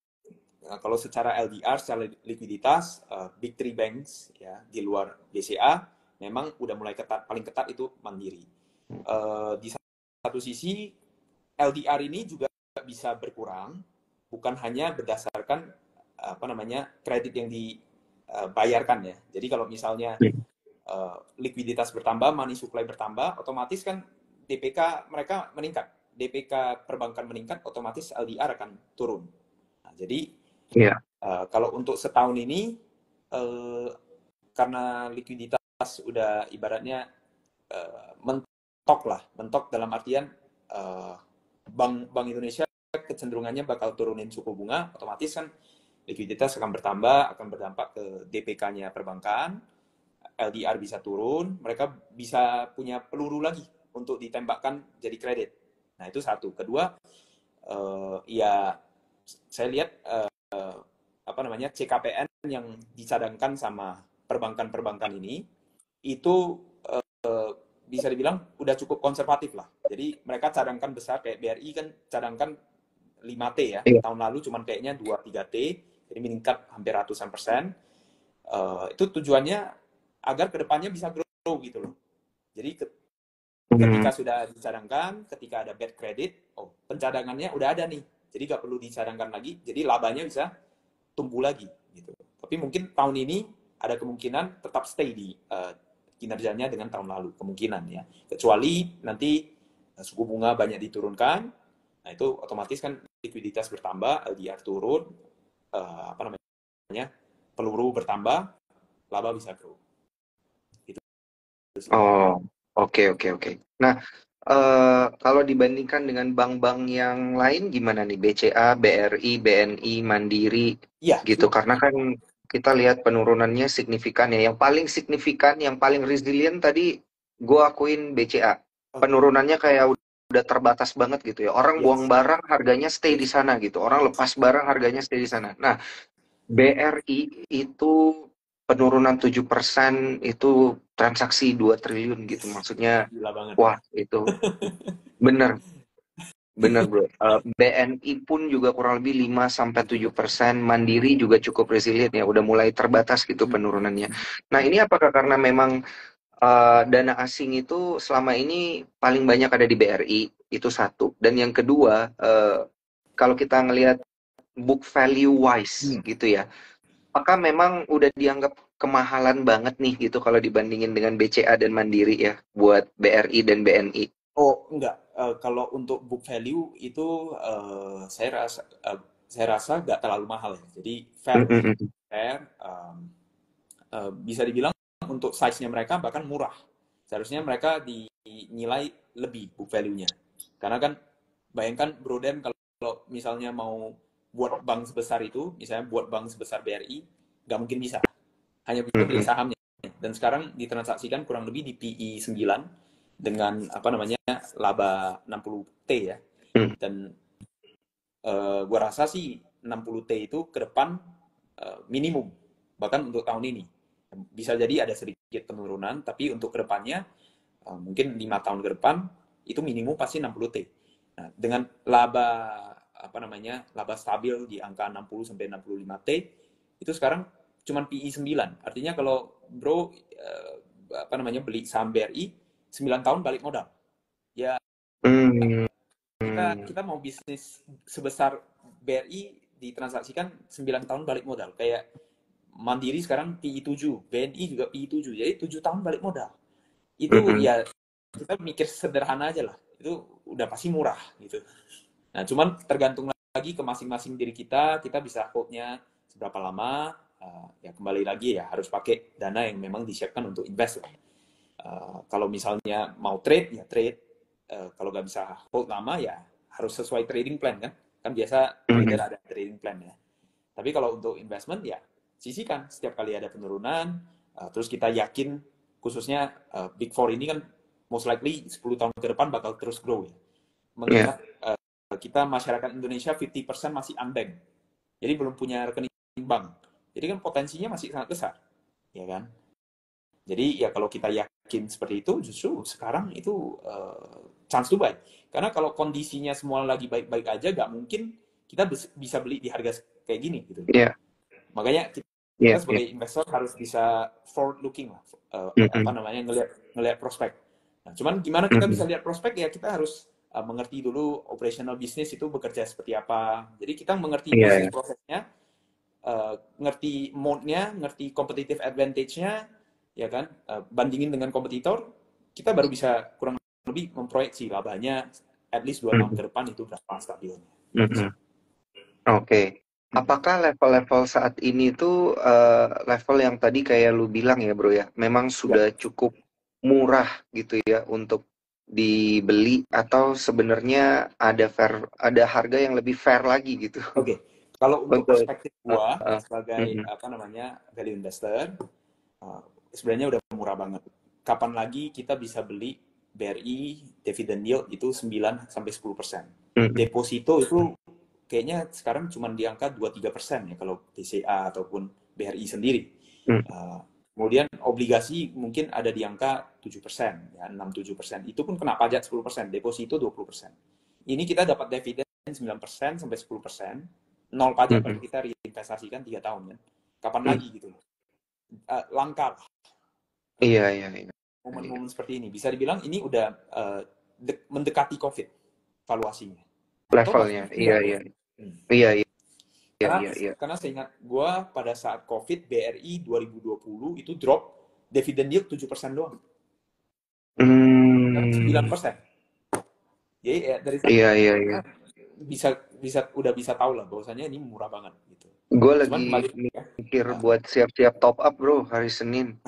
Speaker 1: kalau secara LDR, secara likuiditas, big three banks ya di luar BCA memang udah mulai ketat, paling ketat itu Mandiri. Di satu sisi LDR ini juga bisa berkurang, bukan hanya berdasarkan apa namanya kredit yang dibayarkan ya. Jadi kalau misalnya likuiditas bertambah, money supply bertambah, otomatis kan DPK mereka meningkat. DPK perbankan meningkat, otomatis LDR akan turun. Nah, jadi
Speaker 2: Iya.
Speaker 1: kalau untuk setahun ini uh, karena likuiditas udah ibaratnya mentok lah, mentok dalam artian uh, Bank Indonesia kecenderungannya bakal turunin suku bunga, otomatis kan likuiditas akan bertambah, akan berdampak ke DPK-nya perbankan, LDR bisa turun, mereka bisa punya peluru lagi untuk ditembakkan jadi kredit. Nah itu satu. Kedua, ya saya lihat apa namanya CKPN yang dicadangkan sama perbankan-perbankan ini itu bisa dibilang udah cukup konservatif lah. Jadi mereka cadangkan besar kayak BRI kan cadangkan 5T ya.
Speaker 2: Iya.
Speaker 1: Tahun lalu cuman kayaknya 2-3T, jadi meningkat hampir ratusan persen. Itu tujuannya agar kedepannya bisa grow gitu loh. Jadi
Speaker 2: Hmm.
Speaker 1: ketika sudah dicadangkan, ketika ada bad credit, oh pencadangannya udah ada nih. Jadi nggak perlu dicadangkan lagi, jadi labanya bisa tumbuh lagi gitu. Tapi mungkin tahun ini ada kemungkinan tetap stay di kinerjanya dengan tahun lalu, kemungkinan ya. Kecuali nanti suku bunga banyak diturunkan, nah itu otomatis kan likuiditas bertambah, LDR turun, apa namanya, peluru bertambah, laba bisa grow. Itu sih.
Speaker 2: Oh, oke, oke, oke. Nah, kalau dibandingkan dengan bank-bank yang lain gimana nih? BCA, BRI, BNI, Mandiri,
Speaker 1: Iya,
Speaker 2: gitu. Karena kan kita lihat penurunannya signifikan ya. Yang paling signifikan, yang paling resilient tadi gue akuin BCA.
Speaker 1: oke,
Speaker 2: Penurunannya kayak udah terbatas banget gitu ya. Orang buang
Speaker 1: yes,
Speaker 2: barang harganya stay di
Speaker 1: yes.
Speaker 2: sana gitu. Orang lepas barang harganya stay di sana. Nah, BRI itu penurunan 7% itu transaksi 2 triliun gitu.
Speaker 1: Yes.
Speaker 2: Maksudnya,
Speaker 1: Gila banget ya.
Speaker 2: wah itu bener, bener bro. BNI pun juga kurang lebih 5-7%. Mandiri juga cukup resilient ya, udah mulai terbatas gitu penurunannya. Nah ini apakah karena memang dana asing itu selama ini paling banyak ada di BRI, itu satu. Dan yang kedua, kalau kita ngelihat book value wise gitu ya, apakah memang udah dianggap kemahalan banget nih gitu kalau dibandingin dengan BCA dan Mandiri ya buat BRI dan BNI?
Speaker 1: Oh, enggak. Kalau untuk book value itu saya rasa nggak terlalu mahal ya. Jadi fair lah,
Speaker 2: Mm-mm.
Speaker 1: fair. Bisa dibilang untuk size-nya mereka bahkan murah. Seharusnya mereka dinilai lebih book value-nya. Karena kan bayangkan Bro Dan kalau misalnya mau buat bank sebesar itu, misalnya buat bank sebesar BRI, nggak mungkin bisa. Hanya bisa beli
Speaker 2: Mm-mm.
Speaker 1: sahamnya. Dan sekarang ditransaksikan kurang lebih di PE 9 dengan apa namanya laba 60T ya.
Speaker 2: Mm.
Speaker 1: Dan gua rasa sih 60T itu ke depan minimum bahkan untuk tahun ini. Bisa jadi ada sedikit penurunan, tapi untuk kedepannya mungkin 5 tahun ke depan itu minimum pasti 60T. Nah, dengan laba apa namanya laba stabil di angka 60 sampai 65T itu sekarang cuman PI 9. Artinya kalau bro apa namanya beli saham BRI 9 tahun balik modal. Ya
Speaker 2: Mm.
Speaker 1: kita kita mau bisnis sebesar BRI ditransaksikan 9 tahun balik modal. Kayak Mandiri sekarang PI 7, BNI juga PI 7. Jadi 7 tahun balik modal. Itu
Speaker 2: Mm-mm.
Speaker 1: ya kita mikir sederhana aja lah. Itu udah pasti murah gitu. Nah, cuman tergantung lagi ke masing-masing diri kita bisa hold-nya seberapa lama. Ya kembali lagi ya harus pakai dana yang memang disiapkan untuk invest lah. Kalau misalnya mau trade ya trade. Kalau nggak bisa hold lama ya harus sesuai trading plan kan. Kan biasa trader
Speaker 2: Mm-mm.
Speaker 1: ada trading plan ya. Tapi kalau untuk investment ya sisihkan setiap kali ada penurunan. Terus kita yakin khususnya Big Four ini kan most likely 10 tahun ke depan bakal terus grow ya.
Speaker 2: Ya.
Speaker 1: Mengingat kita masyarakat Indonesia 50% masih unbanked. Jadi belum punya rekening bank. Jadi kan potensinya masih sangat besar, ya kan? Jadi ya kalau kita yakin yakin seperti itu, justru sekarang itu chance to buy. Karena kalau kondisinya semua lagi baik-baik aja, nggak mungkin kita bisa beli di harga kayak gini gitu.
Speaker 2: Iya,
Speaker 1: Makanya kita
Speaker 2: iya, iya.
Speaker 1: sebagai investor harus bisa forward looking lah, apa
Speaker 2: Mm-mm.
Speaker 1: namanya, ngelihat prospek. Nah, cuman gimana kita bisa
Speaker 2: Mm-mm.
Speaker 1: lihat prospek ya, kita harus mengerti dulu operational bisnis itu bekerja seperti apa. Jadi kita mengerti
Speaker 2: Iya,
Speaker 1: bisnis
Speaker 2: iya.
Speaker 1: prosesnya, ngerti mode-nya, ngerti competitive advantage-nya, ya kan, bandingin dengan kompetitor, kita baru bisa kurang lebih memproyeksi labanya at least 2 tahun
Speaker 2: Mm-mm.
Speaker 1: ke depan itu berapa stabilnya.
Speaker 2: Mm-mm. Oke. Apakah level-level saat ini tuh level yang tadi kayak lu bilang ya bro ya, memang
Speaker 1: Ya,
Speaker 2: sudah cukup murah gitu ya untuk dibeli atau sebenarnya ada harga yang lebih fair lagi gitu
Speaker 1: oke. Kalau untuk
Speaker 2: untuk
Speaker 1: perspektif gua
Speaker 2: uh,
Speaker 1: sebagai
Speaker 2: mm-mm.
Speaker 1: apa namanya value investor, uh, sebenarnya udah murah banget. Kapan lagi kita bisa beli BRI dividend yield itu 9 sampai 10%.
Speaker 2: Mm-mm.
Speaker 1: Deposito itu kayaknya sekarang cuma di angka 2-3% ya kalau BCA ataupun BRI sendiri.
Speaker 2: Mm.
Speaker 1: Uh, Kemudian obligasi mungkin ada di angka 7%, ya 6-7%. Itu pun kena pajak 10%, deposito 20%. Ini kita dapat dividen 9% sampai 10%, nol pajak kalau
Speaker 2: Mm-mm.
Speaker 1: kita reinvestasikan 3 tahun kan. Kapan
Speaker 2: Mm.
Speaker 1: lagi gitu loh. Langka
Speaker 2: Iya, iya, iya. Iya.
Speaker 1: momen-momen seperti ini. Bisa dibilang ini udah mendekati COVID valuasinya. Atau bahkan
Speaker 2: Levelnya, iya,
Speaker 1: sudah
Speaker 2: iya,
Speaker 1: COVID. Hmm.
Speaker 2: iya, iya, iya,
Speaker 1: Karena
Speaker 2: iya, iya.
Speaker 1: karena saya ingat gue pada saat COVID BRI 2020 itu drop dividen yield 7% doang. Sekarang
Speaker 2: Hmm,
Speaker 1: 9%. Jadi ya, dari
Speaker 2: iya, iya, iya.
Speaker 1: sana bisa bisa udah bisa tahu lah bahwasanya ini murah banget gitu.
Speaker 2: Gue
Speaker 1: Cuman
Speaker 2: lagi
Speaker 1: kembali ya.
Speaker 2: mikir
Speaker 1: Nah,
Speaker 2: buat siap-siap top up bro hari Senin.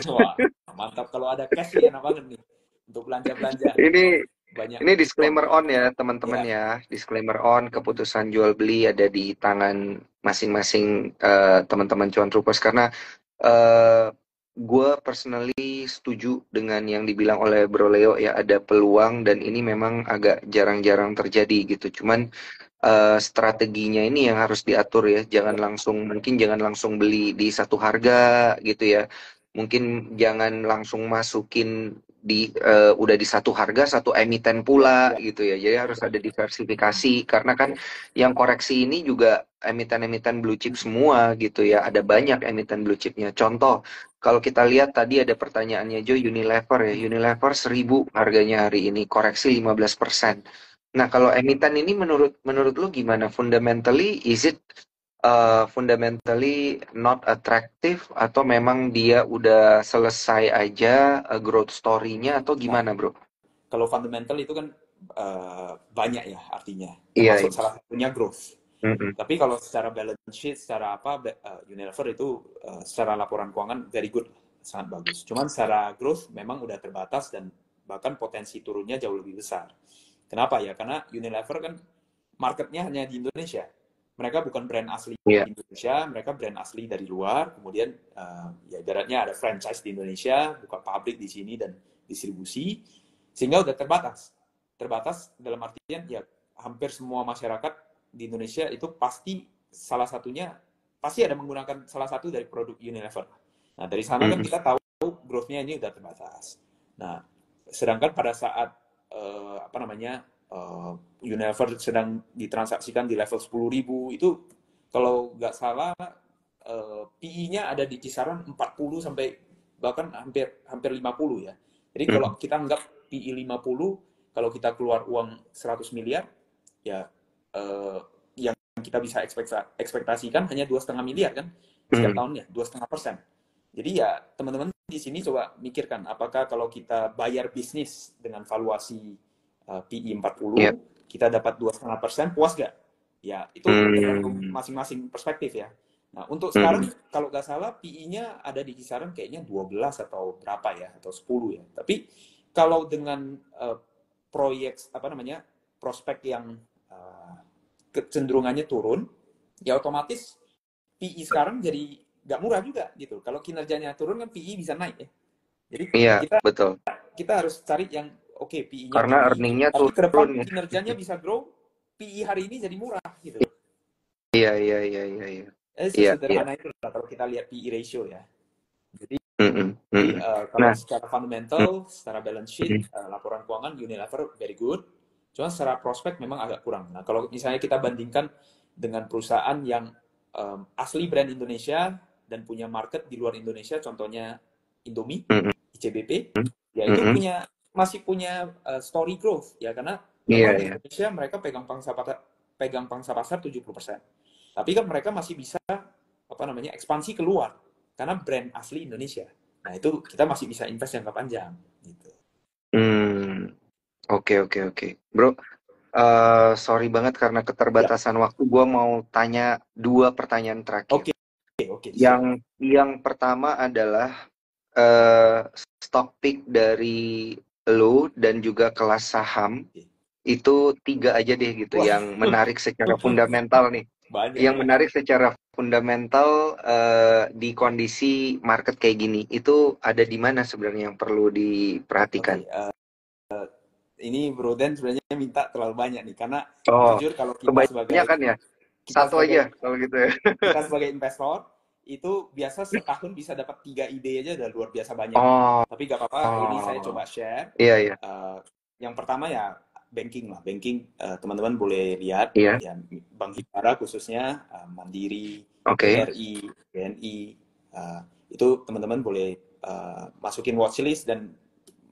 Speaker 1: wah, mantap kalau ada cash sih enak banget nih untuk belanja-belanja.
Speaker 2: Ini
Speaker 1: Banyak
Speaker 2: ini
Speaker 1: diskon.
Speaker 2: disclaimer on ya teman-teman
Speaker 1: Ya.
Speaker 2: ya. Disclaimer on, keputusan jual beli ada di tangan masing-masing teman-teman cuan troopers karena gue personally setuju dengan yang dibilang oleh Bro Leo ya, ada peluang dan ini memang agak jarang-jarang terjadi gitu. Cuman strateginya ini yang harus diatur ya. Jangan langsung beli di satu harga gitu ya. Mungkin jangan langsung masukin udah di satu harga satu emiten
Speaker 1: Ya,
Speaker 2: pula
Speaker 1: ya.
Speaker 2: gitu ya. Jadi harus ada diversifikasi karena kan yang koreksi ini juga emiten-emiten blue chip semua gitu ya. Ada banyak emiten blue chipnya. Contoh, kalau kita lihat tadi ada pertanyaannya Joe, Unilever ya. Unilever 1.000 harganya hari ini, koreksi 15%. Nah, kalau emiten ini menurut lu gimana? Fundamentally, is it fundamentally not attractive atau memang dia udah selesai aja growth story-nya atau
Speaker 1: Nah,
Speaker 2: gimana, bro?
Speaker 1: kalau fundamental itu kan banyak ya artinya,
Speaker 2: Iya,
Speaker 1: termasuk
Speaker 2: iya.
Speaker 1: salah satunya growth.
Speaker 2: Mm-mm.
Speaker 1: Tapi kalau secara balance sheet, secara apa, Unilever itu secara laporan keuangan very good, sangat bagus. Cuman secara growth memang udah terbatas dan bahkan potensi turunnya jauh lebih besar. Kenapa ya? Karena Unilever kan marketnya hanya di Indonesia. Mereka bukan brand asli
Speaker 2: Iya.
Speaker 1: Indonesia, mereka brand asli dari luar. Kemudian ya ibaratnya ada franchise di Indonesia, buka pabrik di sini dan distribusi, sehingga udah terbatas. Terbatas dalam artian ya hampir semua masyarakat di Indonesia itu pasti salah satunya pasti ada menggunakan salah satu dari produk Unilever. Nah dari sana kan
Speaker 2: Mm-mm.
Speaker 1: kita tahu growth-nya ini udah terbatas. Nah sedangkan pada saat apa namanya Unilever sedang ditransaksikan di level 10.000 itu kalau nggak salah PI-nya ada di kisaran 40 sampai bahkan hampir hampir 50 ya. Jadi kalau
Speaker 2: Mm-mm.
Speaker 1: kita anggap PI 50, kalau kita keluar uang 100 miliar, ya yang kita bisa ekspektasikan hanya 2,5 miliar kan setiap
Speaker 2: Mm.
Speaker 1: tahunnya, 2,5%. Jadi ya teman-teman di sini coba mikirkan, apakah kalau kita bayar bisnis dengan valuasi PI
Speaker 2: Iya.
Speaker 1: 40, kita dapat 2,5%, puas gak? Ya, itu tergantung
Speaker 2: Mm.
Speaker 1: masing-masing perspektif ya. Nah, untuk sekarang,
Speaker 2: Mm-mm.
Speaker 1: kalau nggak salah, PI-nya ada di kisaran kayaknya 12 atau berapa ya, atau 10 ya. Tapi, kalau dengan proyek, apa namanya, prospek yang kecenderungannya turun, ya otomatis PI sekarang jadi nggak murah juga gitu. Kalau kinerjanya turun kan PI bisa naik ya. Jadi
Speaker 2: Iya,
Speaker 1: kita
Speaker 2: betul.
Speaker 1: kita harus cari yang oke PI-nya
Speaker 2: Karena
Speaker 1: tinggi,
Speaker 2: earningnya
Speaker 1: tapi ke
Speaker 2: turun
Speaker 1: depan
Speaker 2: ya.
Speaker 1: kinerjanya bisa grow, PI hari ini jadi murah gitu.
Speaker 2: Iya, iya, iya, iya, iya. Iya, iya.
Speaker 1: Sesederhana itu lah kalau kita lihat PI ratio ya. Jadi Jadi kalau
Speaker 2: Nah,
Speaker 1: secara
Speaker 2: mm,
Speaker 1: fundamental, secara balance sheet, laporan keuangan Unilever very good. Cuma secara prospek memang agak kurang. Nah, kalau misalnya kita bandingkan dengan perusahaan yang asli brand Indonesia dan punya market di luar Indonesia, contohnya Indomie,
Speaker 2: mm, mm,
Speaker 1: ICBP, ya
Speaker 2: mm,
Speaker 1: itu
Speaker 2: mm.
Speaker 1: masih punya story growth ya, karena
Speaker 2: Iya,
Speaker 1: memang di
Speaker 2: iya.
Speaker 1: Indonesia mereka pegang pangsa pasar 70%. Tapi kan mereka masih bisa apa namanya ekspansi keluar karena brand asli Indonesia. Nah, itu kita masih bisa invest jangka panjang gitu.
Speaker 2: Hmm, oke, oke, oke. Bro, sorry banget karena
Speaker 1: Ya,
Speaker 2: keterbatasan waktu. Gue mau tanya dua pertanyaan terakhir.
Speaker 1: oke, oke,
Speaker 2: Yang
Speaker 1: siap.
Speaker 2: yang pertama adalah eh, stock pick dari lo dan juga kelas saham
Speaker 1: Oke.
Speaker 2: itu tiga aja deh gitu
Speaker 1: Wah,
Speaker 2: yang menarik secara fundamental nih.
Speaker 1: banyak
Speaker 2: Yang
Speaker 1: ya.
Speaker 2: menarik secara fundamental di kondisi market kayak gini itu ada di mana sebenarnya yang perlu diperhatikan?
Speaker 1: Oke, ini Bro Dan sebenarnya minta terlalu banyak nih karena
Speaker 2: Oh,
Speaker 1: jujur kalau
Speaker 2: kebanyakan ya.
Speaker 1: kita
Speaker 2: Satu aja
Speaker 1: sebagai
Speaker 2: kalau gitu ya.
Speaker 1: investor itu biasa setahun bisa dapat 3 ide aja udah luar biasa banyak.
Speaker 2: Oh,
Speaker 1: Tapi gak apa-apa, ini saya
Speaker 2: oh,
Speaker 1: coba share.
Speaker 2: iya, iya,
Speaker 1: Eh, yang pertama ya banking lah. Banking teman-teman boleh lihat
Speaker 2: iya,
Speaker 1: ya, Bank Himbara khususnya, Mandiri,
Speaker 2: oke.
Speaker 1: BRI, BNI, itu teman-teman boleh masukin watchlist dan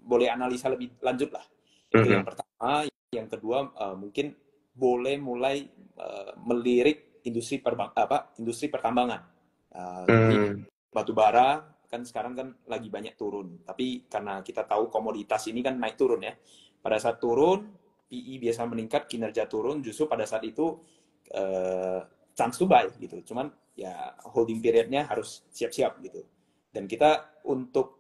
Speaker 1: boleh analisa lebih lanjut lah. Itu yang
Speaker 2: Mhm,
Speaker 1: pertama. Yang kedua mungkin boleh mulai melirik industri pertambangan. Jadi
Speaker 2: hmm,
Speaker 1: batu bara kan sekarang kan lagi banyak turun. Tapi karena kita tahu komoditas ini kan naik turun ya. Pada saat turun, PE biasa meningkat, kinerja turun. Justru pada saat itu eh, chance to buy gitu. Cuman ya holding periodnya harus siap-siap gitu. Dan kita untuk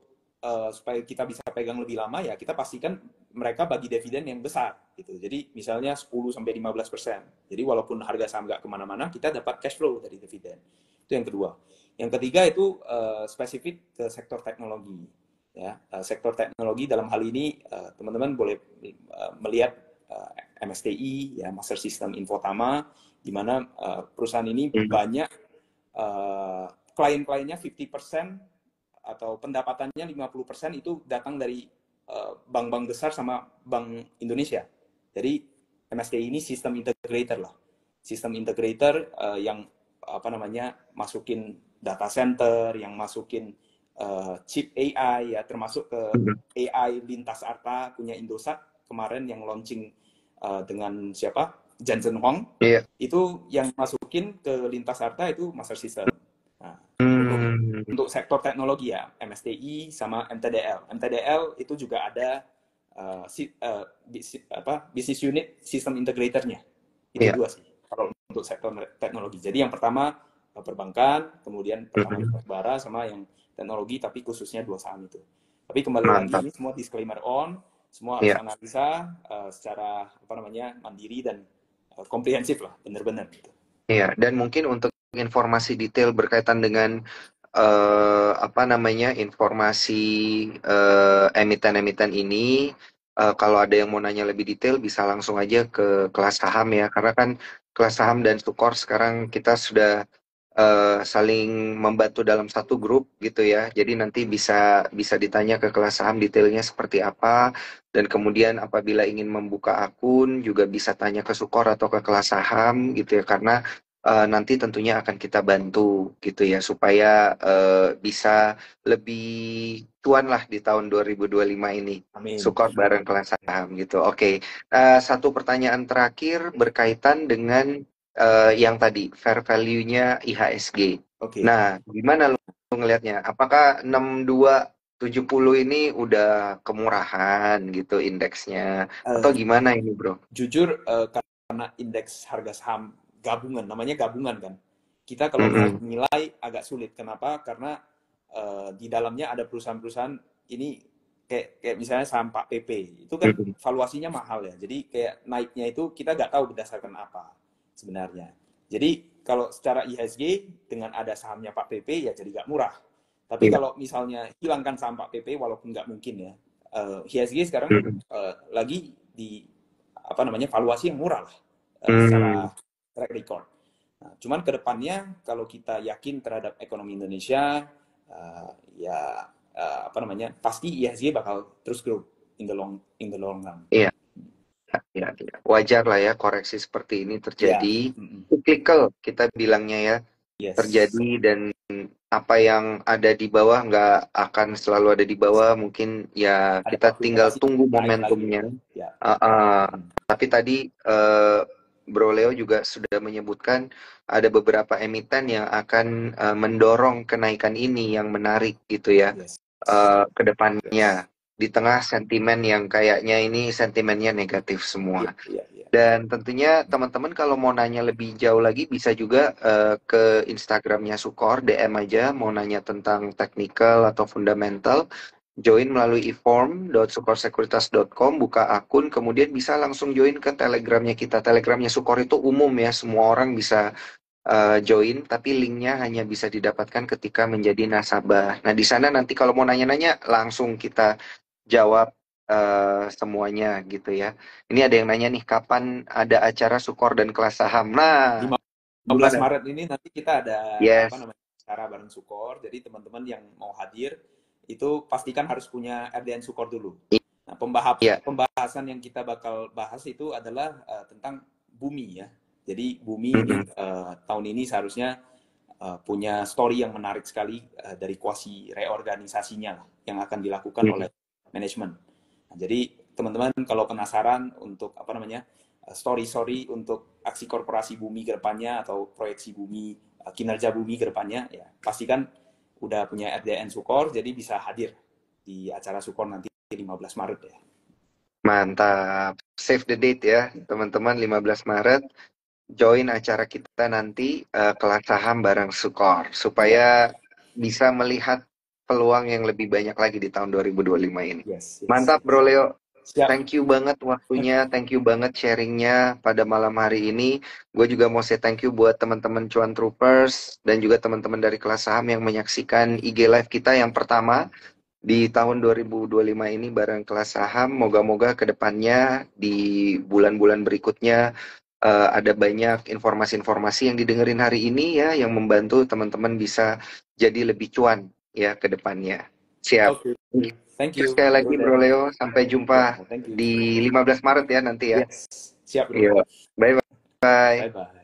Speaker 1: supaya kita bisa pegang lebih lama ya kita pastikan mereka bagi dividen yang besar gitu. Jadi misalnya 10-15%. Jadi walaupun harga saham nggak kemana-mana, kita dapat cash flow dari dividen. Itu yang kedua. Yang ketiga itu spesifik ke sektor teknologi. Ya, sektor teknologi dalam hal ini teman-teman boleh melihat MSTI, ya Master System Infotama, di mana perusahaan ini
Speaker 2: mhm,
Speaker 1: banyak klien-kliennya 50% atau pendapatannya 50% itu datang dari bank-bank besar sama Bank Indonesia. Jadi MSTI ini sistem integrator lah. Sistem integrator yang apa namanya masukin data center, yang masukin chip AI ya, termasuk ke
Speaker 2: mhm.
Speaker 1: AI lintas arta punya Indosat kemarin yang launching dengan siapa? Jensen Huang.
Speaker 2: Iya.
Speaker 1: Itu yang masukin ke lintas arta itu master system. Nah, untuk
Speaker 2: Hmm,
Speaker 1: sektor teknologi ya, MSTI sama MTDL. MTDL itu juga ada bisnis unit sistem integratornya. Itu
Speaker 2: iya.
Speaker 1: dua sih kalau untuk sektor teknologi. Jadi yang pertama perbankan, kemudian pertama
Speaker 2: Mhm.
Speaker 1: bara sama yang teknologi tapi khususnya dua saham itu. Tapi kembali lagi
Speaker 2: Mantap.
Speaker 1: ini semua disclaimer on, semua harus
Speaker 2: Iya.
Speaker 1: analisa secara apa namanya mandiri dan komprehensif lah, bener-bener gitu.
Speaker 2: Iya, dan mungkin untuk informasi detail berkaitan dengan apa namanya informasi emiten-emiten ini, kalau ada yang mau nanya lebih detail bisa langsung aja ke kelas saham ya, karena kan kelas saham dan Sukor sekarang kita sudah saling membantu dalam satu grup gitu ya. Jadi nanti bisa bisa ditanya ke kelas saham detailnya seperti apa, dan kemudian apabila ingin membuka akun juga bisa tanya ke Sukor atau ke kelas saham gitu ya, karena nanti tentunya akan kita bantu gitu ya supaya bisa lebih cuan lah di tahun 2025 ini.
Speaker 1: Amin.
Speaker 2: Sukor bareng kelas saham gitu. Oke. Satu pertanyaan terakhir berkaitan dengan yang tadi fair value-nya IHSG.
Speaker 1: Oke.
Speaker 2: Nah, gimana lu ngelihatnya? Apakah 6270 ini udah kemurahan gitu indeksnya atau
Speaker 1: Uh,
Speaker 2: gimana ini, Bro?
Speaker 1: jujur karena indeks harga saham gabungan, namanya gabungan kan. Kita kalau mau
Speaker 2: Mm-mm.
Speaker 1: nilai agak sulit. Kenapa? Karena di dalamnya ada perusahaan-perusahaan ini kayak misalnya saham Pak PP itu kan
Speaker 2: Mm-mm.
Speaker 1: valuasinya mahal ya. Jadi kayak naiknya itu kita nggak tahu berdasarkan apa sebenarnya. Jadi kalau secara IHSG dengan ada sahamnya Pak PP ya jadi nggak murah. Tapi
Speaker 2: Iya.
Speaker 1: kalau misalnya hilangkan saham Pak PP walaupun nggak mungkin ya, IHSG sekarang
Speaker 2: Mm-mm.
Speaker 1: lagi di apa namanya valuasi yang murah lah secara
Speaker 2: Mm.
Speaker 1: track record. Nah, cuman kedepannya kalau kita yakin terhadap ekonomi Indonesia, ya apa namanya, pasti IHSG bakal terus grow in the long run.
Speaker 2: Iya, iya, iya. Wajar lah ya koreksi seperti ini
Speaker 1: Ya,
Speaker 2: terjadi. Cyclical kita bilangnya ya,
Speaker 1: yes,
Speaker 2: terjadi, dan apa yang ada di bawah nggak akan selalu ada di bawah. Mungkin ya
Speaker 1: ada
Speaker 2: kita
Speaker 1: waktunya
Speaker 2: tinggal
Speaker 1: pasti
Speaker 2: tunggu
Speaker 1: naik lagi.
Speaker 2: momentumnya.
Speaker 1: Ya,
Speaker 2: Tapi tadi Bro Leo juga sudah menyebutkan ada beberapa emiten yang akan mendorong kenaikan ini yang menarik gitu ya
Speaker 1: yes,
Speaker 2: ke depannya, di tengah sentimen yang kayaknya ini sentimennya negatif semua.
Speaker 1: iya, iya.
Speaker 2: Dan tentunya teman-teman kalau mau nanya lebih jauh lagi bisa juga ke Instagramnya Sukor, DM aja mau nanya tentang technical atau fundamental. Join melalui eform.sukorsekuritas.com, buka akun, kemudian bisa langsung join ke Telegramnya kita. Telegramnya Sukor itu umum ya, semua orang bisa join, tapi linknya hanya bisa didapatkan ketika menjadi nasabah. Nah, di sana nanti kalau mau nanya-nanya langsung kita jawab semuanya gitu ya. Ini ada yang nanya nih, kapan ada acara Sukor dan kelas saham? Nah,
Speaker 1: 15
Speaker 2: gimana?
Speaker 1: Maret ini nanti kita ada apa
Speaker 2: Yes.
Speaker 1: namanya, acara bareng Sukor. Jadi teman-teman yang mau hadir itu pastikan harus punya RDN Sukor dulu. Nah,
Speaker 2: Iya.
Speaker 1: pembahasan yang kita bakal bahas itu adalah tentang bumi ya. Jadi bumi ini
Speaker 2: Mm-mm.
Speaker 1: tahun ini seharusnya punya story yang menarik sekali dari kuasi reorganisasinya lah, yang akan dilakukan oleh manajemen. Nah, jadi teman-teman kalau penasaran untuk apa namanya, story untuk aksi korporasi bumi ke depannya atau proyeksi bumi, kinerja bumi ke depannya, ya pastikan udah punya RDN Sukor, jadi bisa hadir di acara Sukor nanti 15 Maret ya.
Speaker 2: Mantap. Save the date ya, teman-teman, 15 Maret. Join acara kita nanti kelas saham bareng Sukor
Speaker 1: Ya,
Speaker 2: supaya bisa melihat peluang yang lebih banyak lagi di tahun 2025 ini.
Speaker 1: yes, yes,
Speaker 2: Mantap
Speaker 1: yes.
Speaker 2: Bro Leo.
Speaker 1: Siap.
Speaker 2: Thank you banget waktunya, thank you banget sharingnya pada malam hari ini. Gue juga mau say thank you buat teman-teman Cuan Troopers dan juga teman-teman dari kelas saham yang menyaksikan IG live kita yang pertama di tahun 2025 ini bareng kelas saham. Moga-moga ke depannya di bulan-bulan berikutnya ada banyak informasi-informasi yang didengerin hari ini ya, yang membantu teman-teman bisa jadi lebih cuan ya ke depannya. Siap.
Speaker 1: Oke. Thank
Speaker 2: Terus
Speaker 1: you,
Speaker 2: sekali lagi
Speaker 1: Bro
Speaker 2: Bro
Speaker 1: Dan.
Speaker 2: Leo, sampai
Speaker 1: Ya,
Speaker 2: jumpa
Speaker 1: thank you.
Speaker 2: di 15 Maret ya nanti ya.
Speaker 1: Yes, siap bro.
Speaker 2: Yuk, bye bye.
Speaker 1: Bye bye.